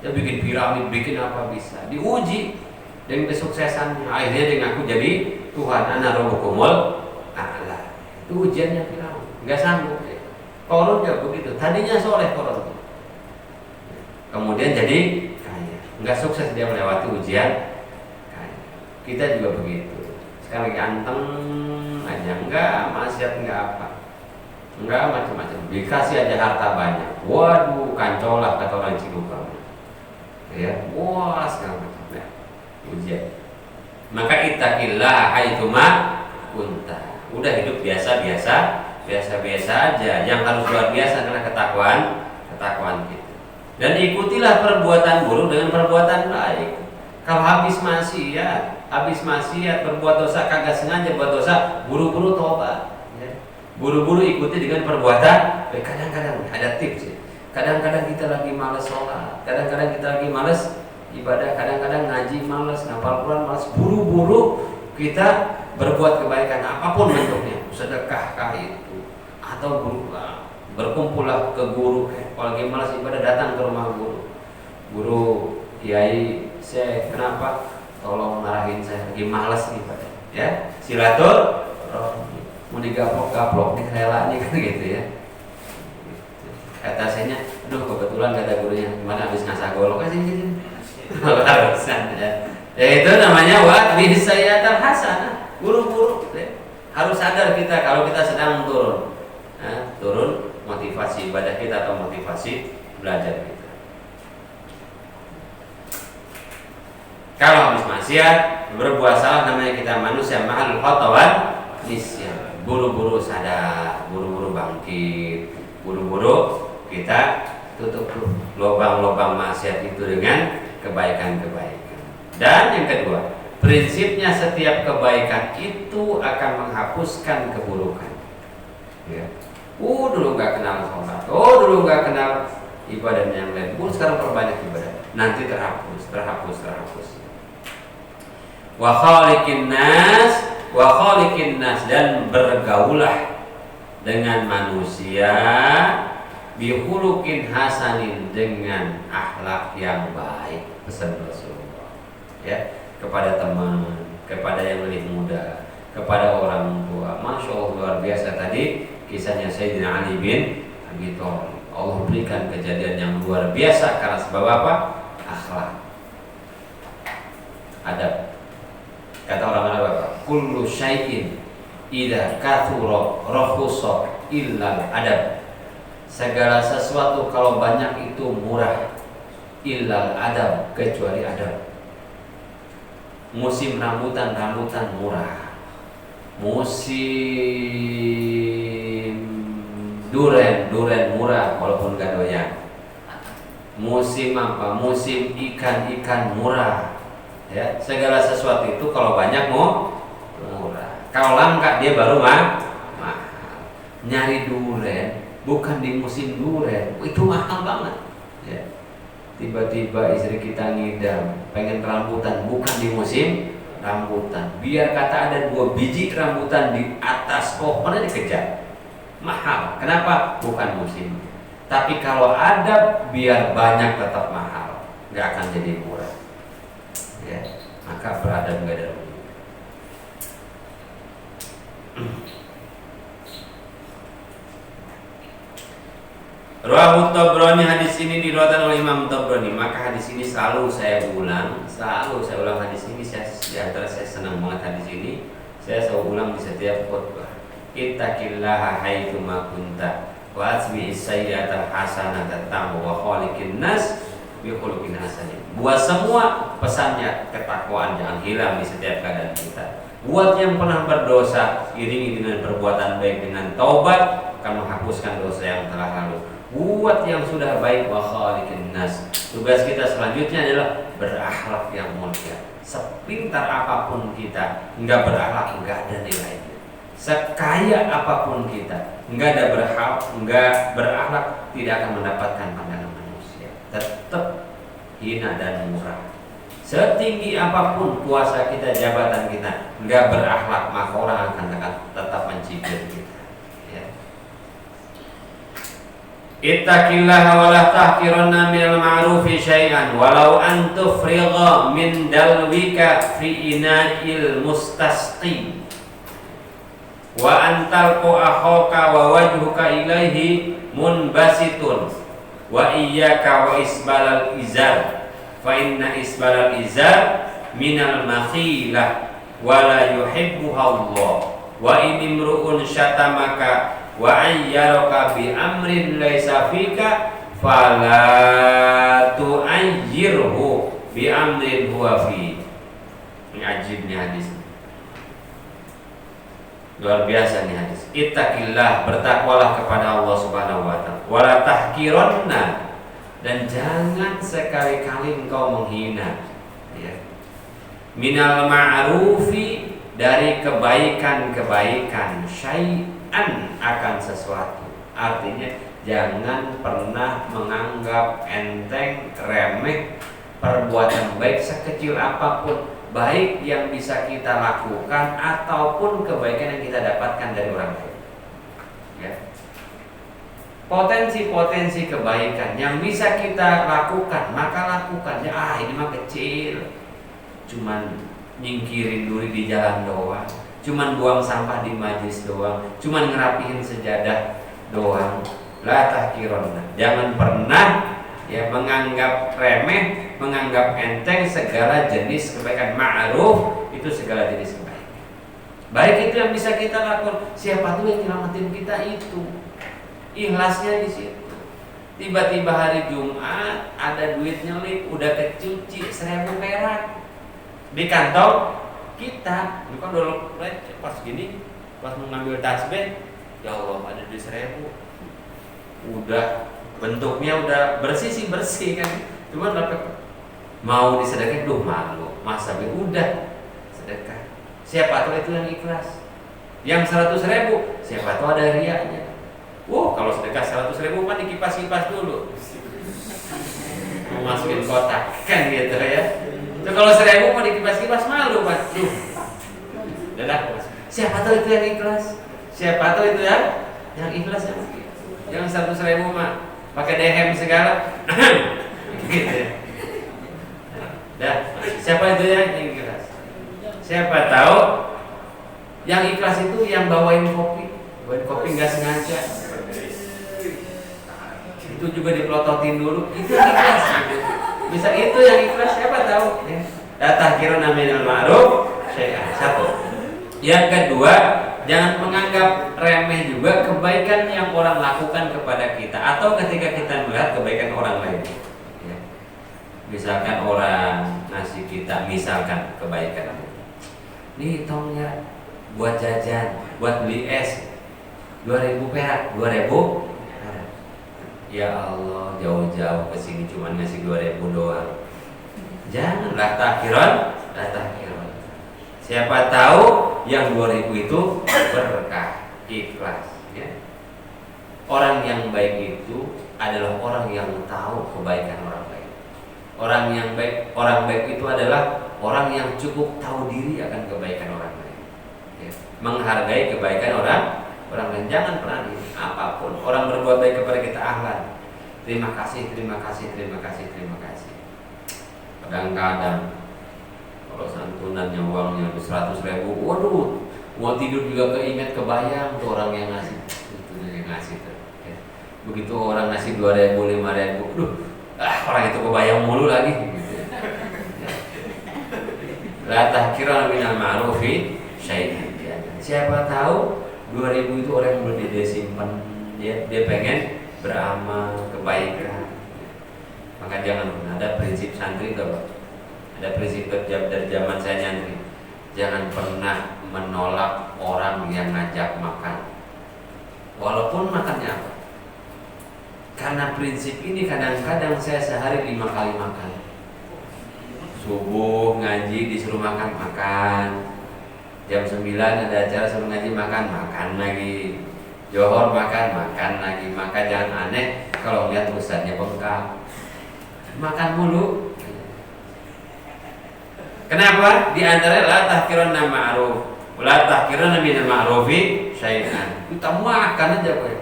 Dia bikin piramid, bikin apa bisa. Diuji dengan kesuksesannya. Akhirnya dia ngaku jadi Tuhan. Ana rabbukumul a'la. Itu ujiannya Fir'aun. Gak sanggup. Qarun juga begitu. Tadinya soleh Qarun, kemudian jadi kaya. Nggak sukses dia melewati ujian kaya. Kita juga begitu. Sekali ganteng aja, enggak maksiat, enggak apa, enggak macam-macam. Dikasih aja harta banyak, waduh kancolah kata orang Cilukang. Ya, wah segala macam. Ya, ujian. Maka ittaqillah haitsuma kunta. Udah hidup biasa-biasa aja. Yang harus luar biasa adalah ketakwaan kita. Dan ikutilah perbuatan buruk dengan perbuatan baik. Kalau habis maksiat, berbuat dosa, kagak sengaja buat dosa, buru-buru tobat. Ya. Buru-buru ikuti dengan perbuatan. Kadang-kadang ada tips. Ya. Kadang-kadang kita lagi malas sholat, kadang-kadang kita lagi malas ibadah, kadang-kadang ngaji malas, ngapal Quran malas. Buru-buru kita berbuat kebaikan apapun bentuknya, sedekah kah itu, atau berkumpullah ke guru. Kalau lagi malas ibadah, datang ke rumah guru, kiai, saya kenapa? Tolong ngarahin saya, lagi malas ibadah. Ya, silaturahmi, mau digaplok-gaplok, direla nih kan gitu ya. Kata saya, aduh kebetulan kata gurunya, gimana habis ngasah golok kasih sini. Harusan ya. Ya itu namanya wadbihisayyatul hasanah. Buru-buru ya. Harus sadar kita kalau kita sedang turun. Turun motivasi ibadah kita atau motivasi belajar kita. Kalau habis maksiat, berbuat salah, namanya kita manusia mahal khatawan nisyan. Buru-buru sadar, buru-buru bangkit, buru-buru kita tutup lubang-lubang maksiat itu dengan kebaikan-kebaikan. Dan yang kedua, prinsipnya setiap kebaikan itu akan menghapuskan keburukan. Ya. Dulu nggak kenal sholat, dulu nggak kenal ibadah yang lain, sekarang perbanyak ibadah, nanti terhapus. Wa khaliqin nas dan bergaulah dengan manusia bihulukin hasanin dengan akhlak yang baik, pesan Rasulullah ya, kepada teman, kepada yang lebih muda, kepada orang tua. Masya Allah, luar biasa tadi kisahnya Sayyidina Ali bin Abi Thalib. Allah berikan kejadian yang luar biasa karena sebab apa? Akhlak, adab. Kata orang Arab apa? Kullu syai'in idza kathura rakhusa illa adab. Segala sesuatu kalau banyak itu murah, illa adab, kecuali adab. Musim rambutan murah, musim duren murah walaupun gak doyan. Musim apa? Musim ikan murah. Ya, segala sesuatu itu kalau banyak murah. Kalau langka dia baru mahal. Nyari duren bukan di musim duren, itu mahal banget. Ya. Tiba-tiba istri kita ngidam pengen rambutan, bukan di musim rambutan. Biar kata ada 2 biji rambutan di atas pohonnya dikejar, mahal. Kenapa? Bukan musim. Tapi kalau ada biar banyak tetap mahal, nggak akan jadi murah. Ya, maka beradab nggak ada rugi. Rawahu Tabrani, hadis ini diriwayatkan oleh Imam Tabrani. Maka hadis ini selalu saya ulang hadis ini. Saya senang banget hadis ini. Saya selalu ulang di setiap khutbah. Ittaqillaha haitsu ma kunta wa asbi'is sayyi'atal hasanata tamhu wa khaliqin nas bi khuluqin hasanin. Buat semua pesannya ketakwaan jangan hilang di setiap keadaan kita. Buat yang pernah berdosa, iringi dengan perbuatan baik dengan taubat akan menghapuskan dosa yang telah lalu. Buat yang sudah baik, wa khaliqin nas. Tugas kita selanjutnya adalah berakhlak yang mulia. Sepintar apapun kita, enggak berakhlak enggak ada nilainya. Sekaya apapun kita, enggak berakhlak tidak akan mendapatkan pandangan manusia. Tetap hina dan murah. Setinggi apapun kuasa kita, jabatan kita, enggak berakhlak, maka orang akan tetap mencibir kita. Ittaqillaha wa la tahqiranna minal ma'rufi syai'an walau an tufrigha min dalwika fi ina'il mustasqi wa an talqa akhaka wa wajhuka ilaihi munbasitun wa iyyaka wa isbalal izar fa inna isbalal izar minal makhilah wa la yuhibbuha Allah wa in imru'un syatamaka wa ayyaraka bi amrin laisa fika fala tu'ayyirhu bi amrin huwa fi. Ini ajibnya hadis, luar biasa nih hadis. Ittaqillah, bertakwalah kepada Allah Subhanahu wa taala. Wala tahqiranna, dan jangan sekali-kali engkau menghina ya. Minal ma'rufi, dari kebaikan-kebaikan, syai'an, akan sesuatu. Artinya jangan pernah menganggap enteng, remeh perbuatan baik sekecil apapun, baik yang bisa kita lakukan ataupun kebaikan yang kita dapatkan dari orang lain ya. Potensi-potensi kebaikan yang bisa kita lakukan, maka lakukan ya. Ini mah kecil, cuman nyingkirin duri di jalan doang, cuman buang sampah di majlis doang, cuman ngerapihin sejadah doang. La tahqironna, jangan pernah ya menganggap remeh, menganggap enteng segala jenis kebaikan. Ma'ruf itu segala jenis kebaikan. Baik itu yang bisa kita lakukan. Siapa tuh yang nyelamatin kita itu? Ikhlasnya di situ. Tiba-tiba hari Jumat ada duit nyelip, udah kecuci 1.000 perak di kantong kita. Bukan dulu pas gini, pas mengambil tasbih, ya Allah ada duit 1.000. Udah bentuknya udah bersih kan, cuma mau disedekah, malu, masa udah sedekah. Siapa tahu itu yang ikhlas. Yang 100.000, siapa tahu ada riaknya. Kalau sedekah 100.000 mah dikipas-kipas dulu, mau masukin kotak kan gitu ya. Itu kalau 1.000 mau dikipas-kipas malu Pak. Udah. Siapa tahu itu yang ikhlas? Siapa tahu itu yang ikhlas ya? Yang 100.000 mah pakai dehem segala, gitu ya. Dah, siapa itu yang ikhlas? Siapa tahu yang ikhlas itu yang bawain kopi nggak sengaja. Itu juga dipelototin dulu, itu yang ikhlas. Bisa itu yang ikhlas, siapa tahu. La tahqiruna minal ma'ruf syai'an. Satu. Yang kedua, jangan menganggap remeh juga kebaikan yang orang lakukan kepada kita atau ketika kita melihat kebaikan orang lain. Ya. Misalkan orang ngasih kita, misalkan kebaikan, nih tong ya buat jajan, buat beli es 2.000 perak, 2.000. Ya Allah, jauh-jauh ke sini cuma ngasih 2.000 doang. Janganlah takhiran. Siapa tahu yang 2.000 itu berkah, ikhlas ya. Orang yang baik itu adalah orang yang tahu kebaikan orang lain. Orang baik itu adalah orang yang cukup tahu diri akan kebaikan orang lain ya. Menghargai kebaikan orang lain. Jangan pernah apapun orang berbuat baik kepada kita, ahlan, terima kasih. Kadang-kadang kalau santunannya uangnya 100.000, waduh, mau tidur juga keinget, kebayang tuh orang yang ngasih, tuh. Ya. Begitu orang ngasih 2.000, 5.000, orang itu kebayang mulu lagi. Gitu. Ya. La tahqiruna minal ma'rufi syai'an. Siapa tahu 2.000 itu orang yang belum dia simpan, dia pengen beramal kebaikan. Maka jangan ada prinsip santri tuh, Pak. Ada prinsip dari zaman saya nyantri, jangan pernah menolak orang yang ngajak makan, walaupun makannya apa. Karena prinsip ini kadang-kadang saya sehari 5 kali makan. Subuh ngaji disuruh makan. Jam 9 ada acara suruh ngaji makan lagi. Johor makan lagi. Maka jangan aneh kalau lihat ustadznya bengkak, makan mulu. Kenapa? Di antara la tahqiruna ma'ruf, la tahqiruna minal ma'rufi syai'an. Kita makan aja Pak.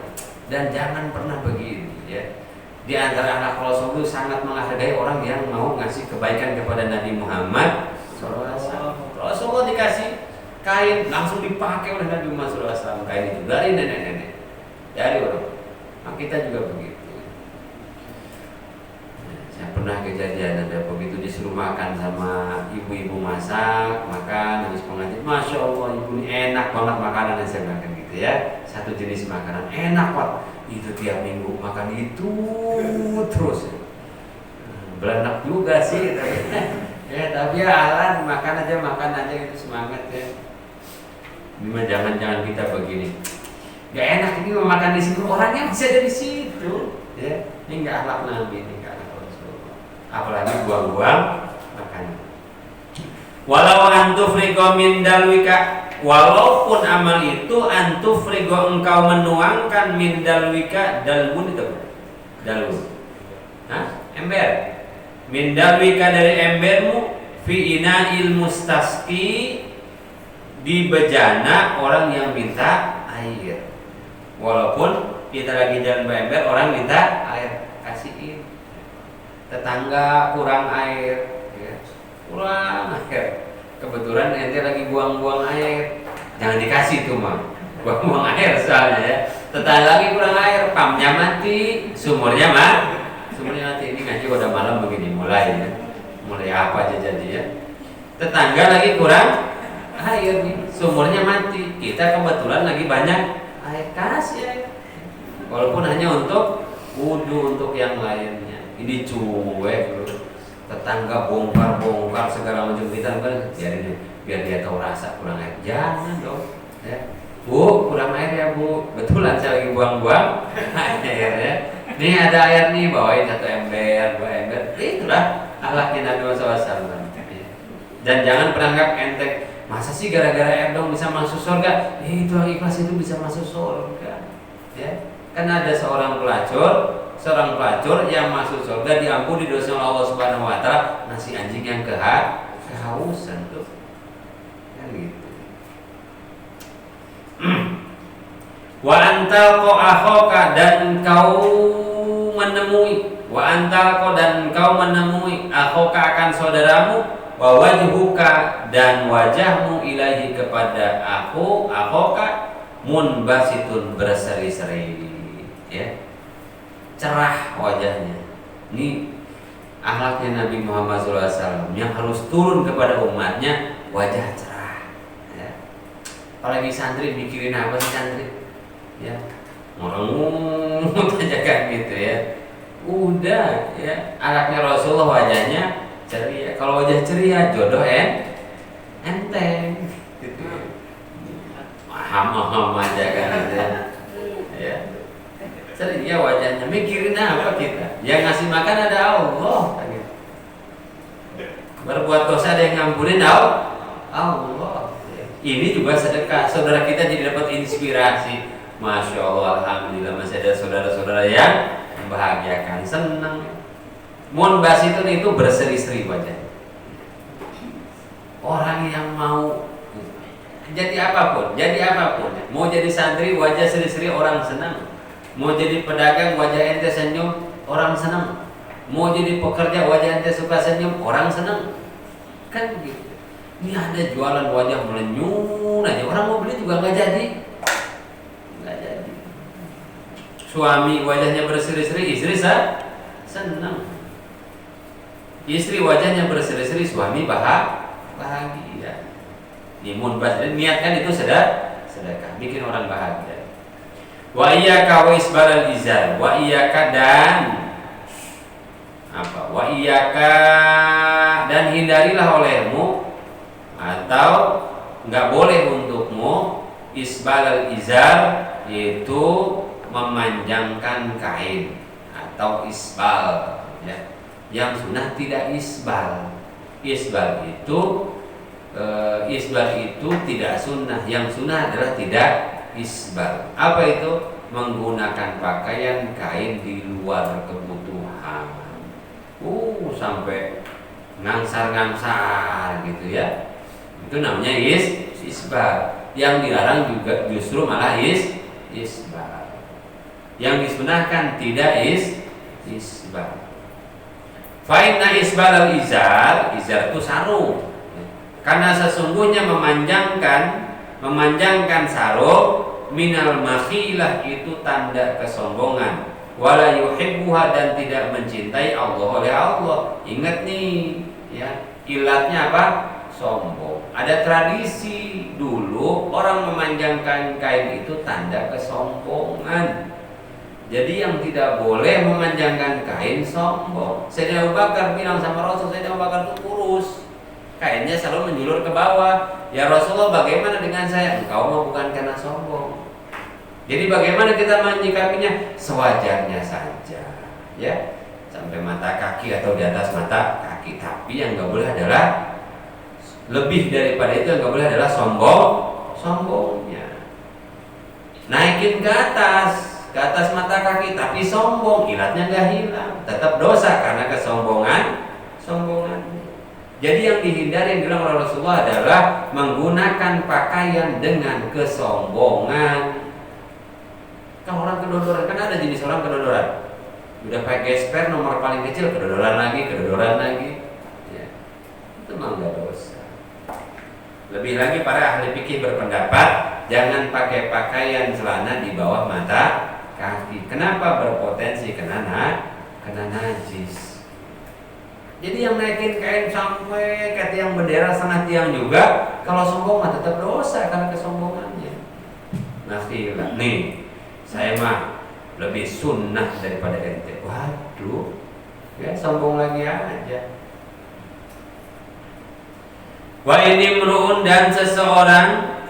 Dan jangan pernah begini ya. Di antara anak Rasul sangat menghargai orang yang mau ngasih kebaikan kepada Nabi Muhammad SAW. Rasulullah dikasih kain langsung dipakai oleh Nabi Muhammad SAW. Kain itu dari nenek-nenek, dari orang. Nah, kita juga begitu. Saya pernah kejadian ada begitu disuruh makan sama ibu-ibu masak, makan habis pengajian, Masya Allah ibu ini enak banget makanan yang saya makan gitu ya. Satu jenis makanan enak Pak. Itu tiap minggu makan itu terus. Beranak juga sih tapi tapi alan makan aja itu semangat ya. Ini jangan kita begini. Gak enak ini makan di situ, orangnya bisa ada di situ ya. Ini enggak akhlak Nabi, ini enggak akhlak Rasulullah. Apalagi buang-buang makan. Walau antufrigo min dalwika, walaupun amal itu antufrigo engkau menuangkan min dalwika, dalbun itu dalbun. Ember. Min dalwika dari embermu fi ina'il mustasqi, di bejana orang yang minta air. Walaupun kita lagi jalan ember, orang minta air, kasihin. Tetangga kurang air, ya. Kurang air. Kebetulan ente lagi buang-buang air, jangan dikasih tuh mah. Buang-buang air soalnya ya. Tetangga lagi kurang air, pumpnya mati, sumurnya mati. Ini ngaji udah malam begini mulai ya. Mulai apa aja jadi ya. Tetangga lagi kurang air nih, sumurnya mati. Kita kebetulan lagi banyak air, kasih air. Walaupun hanya untuk wudu, untuk yang lainnya. Ini cuek loh. Tetangga bongkar segala macam, kita kan biar dia tahu rasa kurang air. Jangan dong ya. Bu, kurang air ya Bu. Betulan saya lagi buang-buang air ya. Nih ada air nih, bawain 1 ember, 2 ember. Itulah akhlaknya Nabi SAW. Dan jangan beranggap enteng. Masa sih gara-gara air dong bisa masuk surga? Itu yang ikhlas itu bisa masuk surga. Ya. Kan ada seorang pelacur yang masuk surga diampuni dosa Allah Subhanahu wa taala, nasi anjing yang kehausan tuh. Kan gitu. Wa anta akhaka dan kau menemui akhaka akan saudaramu, wa wajhuka dan wajahmu ilahi kepada akhaka munbasitun berseri-seri, ya, cerah wajahnya. Ini akhlaknya Nabi Muhammad SAW yang harus turun kepada umatnya, wajah cerah, ya. Apalagi santri mikirin apa sih santri? Ya, ngurung aja kan gitu ya. Udah ya, anaknya Rasulullah wajahnya ceria. Kalau wajah ceria jodoh enteng gitu. Maham aja kan gitu ya. Ceria wajahnya, mikirin apa kita? Yang ngasih makan ada Allah kan gitu. Berbuat dosa ada yang ngampunin Allah. Ini juga sedekah. Saudara kita jadi dapat inspirasi. Masya Allah, alhamdulillah masih ada saudara-saudara yang membahagiakan, senang. Munbasitun itu berseri-seri wajah. Orang yang mau jadi apapun, mau jadi santri wajah seri-seri orang senang, mau jadi pedagang wajah ente senyum orang senang, mau jadi pekerja wajah ente suka senyum orang senang, kan gitu. Ini ada jualan wajah melenyum aja, orang mau beli juga nggak jadi. Suami wajahnya berseri-seri, istri senang. Istri wajahnya berseri-seri, suami bahagia. Niatkan itu sedekah, bikin orang bahagia. Wa iyyaka wa isbalal izar, wa iyyaka dan hindarilah olehmu atau enggak boleh untukmu isbalal izar, yaitu memanjangkan kain atau isbal, ya. Yang sunnah tidak isbal. Isbal itu tidak sunnah. Yang sunnah adalah tidak isbal. Apa itu? Menggunakan pakaian kain di luar kebutuhan. Sampai ngangsar gitu ya. Itu namanya isbal. Yang dilarang juga justru malah isbal. Yang disunahkan tidak isbal. Fa'inna isbal al-izar itu sarung. Karena sesungguhnya memanjangkan sarung minal makhilah itu tanda kesombongan. Wala yuhibbuha dan tidak mencintai Allah oleh Allah. Ingat nih, ya, ilatnya apa? Sombong. Ada tradisi dulu orang memanjangkan kain itu tanda kesombongan. Jadi yang tidak boleh memanjangkan kain sombong. Sayyidina Abu Bakar bilang sama Rasul, Sayyidina Abu Bakar itu kurus, kainnya selalu menjulur ke bawah. Ya Rasulullah, bagaimana dengan saya? Engkau mah bukan karena sombong. Jadi bagaimana kita menyikapinya? Sewajarnya saja, ya, sampai mata kaki atau di atas mata kaki. Tapi yang nggak boleh adalah lebih daripada itu, yang nggak boleh adalah sombongnya. Naikin ke atas mata kaki, tapi sombong, ilatnya nggak hilang, tetap dosa karena kesombongan. Jadi yang dihindari, yang bilang oleh Rasulullah, adalah menggunakan pakaian dengan kesombongan. Kalau orang kedodoran, kan ada jenis orang kedodoran, udah pakai gesper nomor paling kecil, kedodoran lagi, ya. Itu memang nggak dosa. Lebih lagi para ahli fikih berpendapat jangan pakai pakaian celana di bawah mata kaki. Kenapa? Berpotensi kena najis. Jadi yang naikin kain sampai ke tiang bendera setengah tiang juga, kalau sombong mah tetap dosa karena kesombongannya. Nafilah. Nih, saya mah lebih sunnah daripada ente. Waduh, ya sombong lagi aja. Wa ini mru'un dan seseorang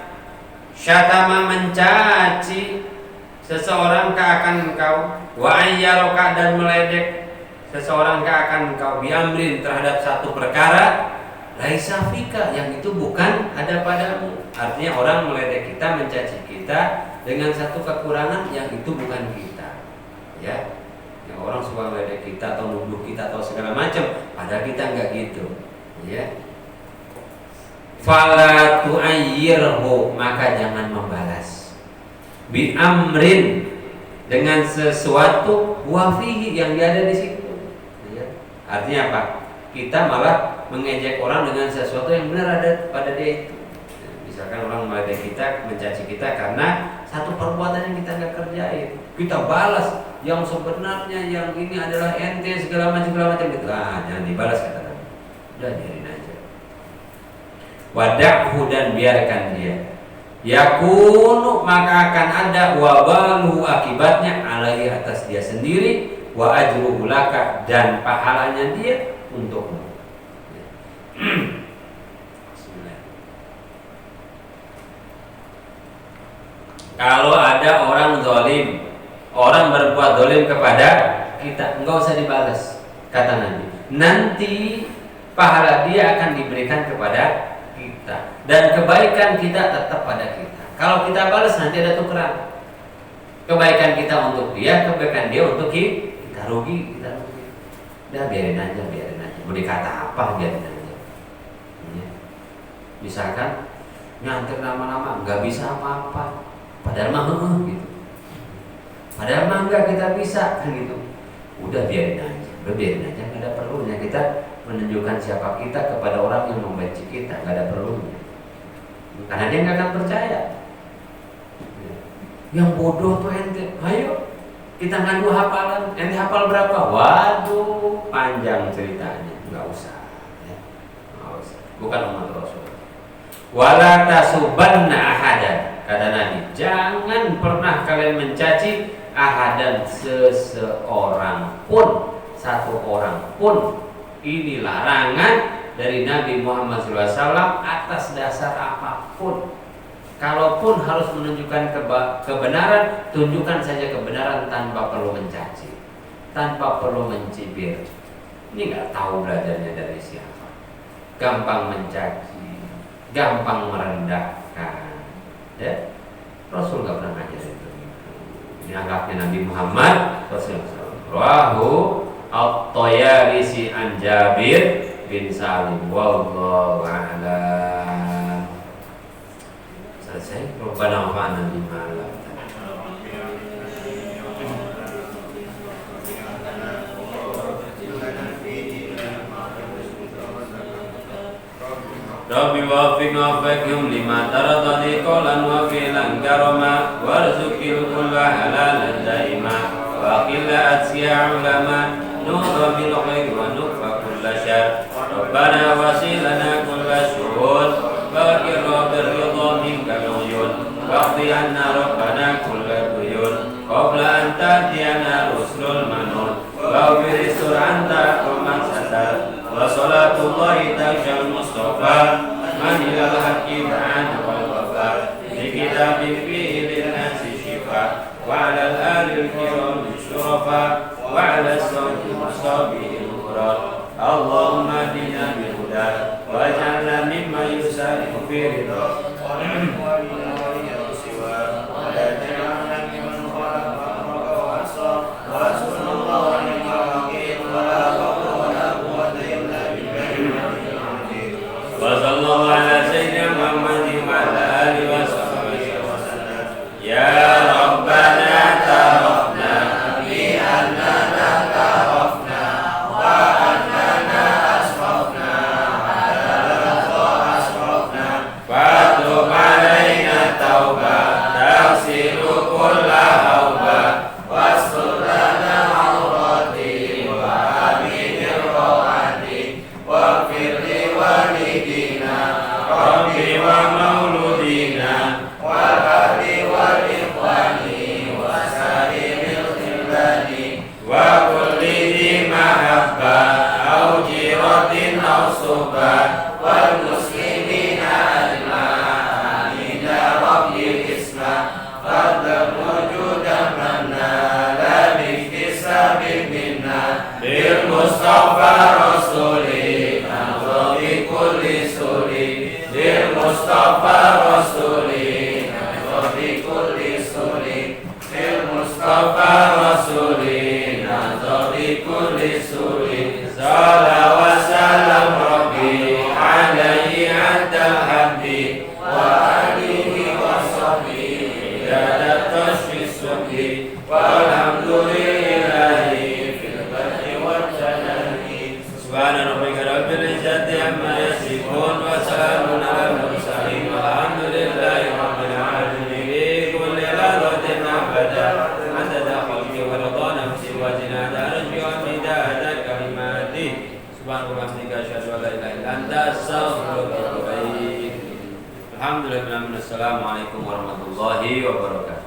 syatama mencaci seseorang akan engkau, wa ayyaroka dan meledek seseorang akan engkau biamrin terhadap satu perkara, laisa fika, yang itu bukan ada padamu. Artinya orang meledek kita, mencaci kita dengan satu kekurangan yang itu bukan kita. Ya. Yang orang suka meledek kita atau nuduh kita atau segala macam, padahal kita enggak gitu. Ya. Fala tu'ayyirhu, maka jangan membalas. Bi amrin, dengan sesuatu wafihi, yang dia ada di situ. Ya. Artinya apa? Kita malah mengejek orang dengan sesuatu yang benar ada pada dia itu. Misalkan orang meledek kita, mencaci kita karena satu perbuatan yang kita nggak kerjain, kita balas yang sebenarnya yang ini adalah ente segala macam gitu. Jangan dibalas, kata Nabi. Udah, biarin aja. Wada'hu, dan biarkan dia. Yakunu, maka akan ada wabalu, akibatnya alaihi, atas dia sendiri, wa ajruhu laka, dan pahalanya dia untukmu. Kalau ada orang zalim, orang berbuat zalim kepada kita, enggak usah dibalas, kata Nabi. Nanti pahala dia akan diberikan kepada kita, dan kebaikan kita tetap pada kita. Kalau kita balas, nanti ada tukeran. Kebaikan kita untuk dia, kebaikan dia untuk kita, rugi. Udah, biarin aja. Mau dikata apa, biarin aja. Misalkan nyantir nama-nama nggak bisa apa-apa, padahal mah gitu. Padahal mah nggak kita bisa kan gitu. Udah, biarin aja, nggak ada perlunya kita menunjukkan siapa kita kepada orang yang membenci kita, nggak ada perlunya. Karena dia nggak akan percaya. Yang bodoh tuh ente, ayo kita ngadu hafalan, ente hafal berapa? Waduh, panjang ceritanya, nggak usah. Bukan umat Rasul. Wala tasubanna ahadan, kata Nabi, jangan pernah kalian mencaci ahadan, seseorang pun, satu orang pun. Ini larangan dari Nabi Muhammad SAW atas dasar apapun. Kalaupun harus menunjukkan kebenaran, tunjukkan saja kebenaran tanpa perlu mencaci, tanpa perlu mencibir. Ini nggak tahu belajarnya dari siapa. Gampang mencaci, gampang merendahkan. Ya, Rasul nggak pernah ngajarin itu. Ini akhlaknya Nabi Muhammad SAW. Rahu At-Tayalisi an Jabir bin Salim. Wallahu a'lam. Selesai. Rabbana wa'ana bima lam Rabbi wafiqna wafaqhum lima taradani qawlan wa fi'lan karama warzuqil kulla halalan daima wa qilla atsya ulama nura bil khair wa nufa kulla syar Rabbana wasilana kulla syuhud wa qirra bir ridha minka uyun waqdi anna rabbana kulla duyun qabla an ta'tiyana rusulul manun wa birisur anta qaman sadar wa salatullahi ta'ala mustafa man ilal haqqi ba'ana wal wafa li kitabin fihi lin nasi shifa wa 'ala al-alil kiram syurafa wa 'ala as-sawti musabihin qura Allahumma dina bil huda waj'alna mimman yusari'u fi ridha Sallallahu ala sayyidina Muhammadin wa ala alihi wa sahbihi wa sallam. Ya Rabbana tarafna bi annana tarafna wa annana asrafna ala asrafna fatub alaina tauba tasilu kulla hauba wastur lana aurati wa aminir rawati wa firli walidina Rabbi wa mauludina wa ahli wa suli fil Mustafa Rasuli nadhari kulli suli Salam wa salam Rabbi alaihi adal habbi wa alihi wa sahbihi dadat tashfis subhi walhamdulillahi fil barri wal jalali subhana rabbika rabbil izzati amma yasifun wa salamun alal mursalin walhamdulillahi rabbil alamin kulli ladatin abada adada khalqi wa rida nafsi wa zinada arshi wa midada kalimati subhanallah asyhadu an la ilaha illa anta astaghfiruka wa atubu ilaik. Alhamdulillah. Assalamualaikum warahmatullahi wabarakatuh.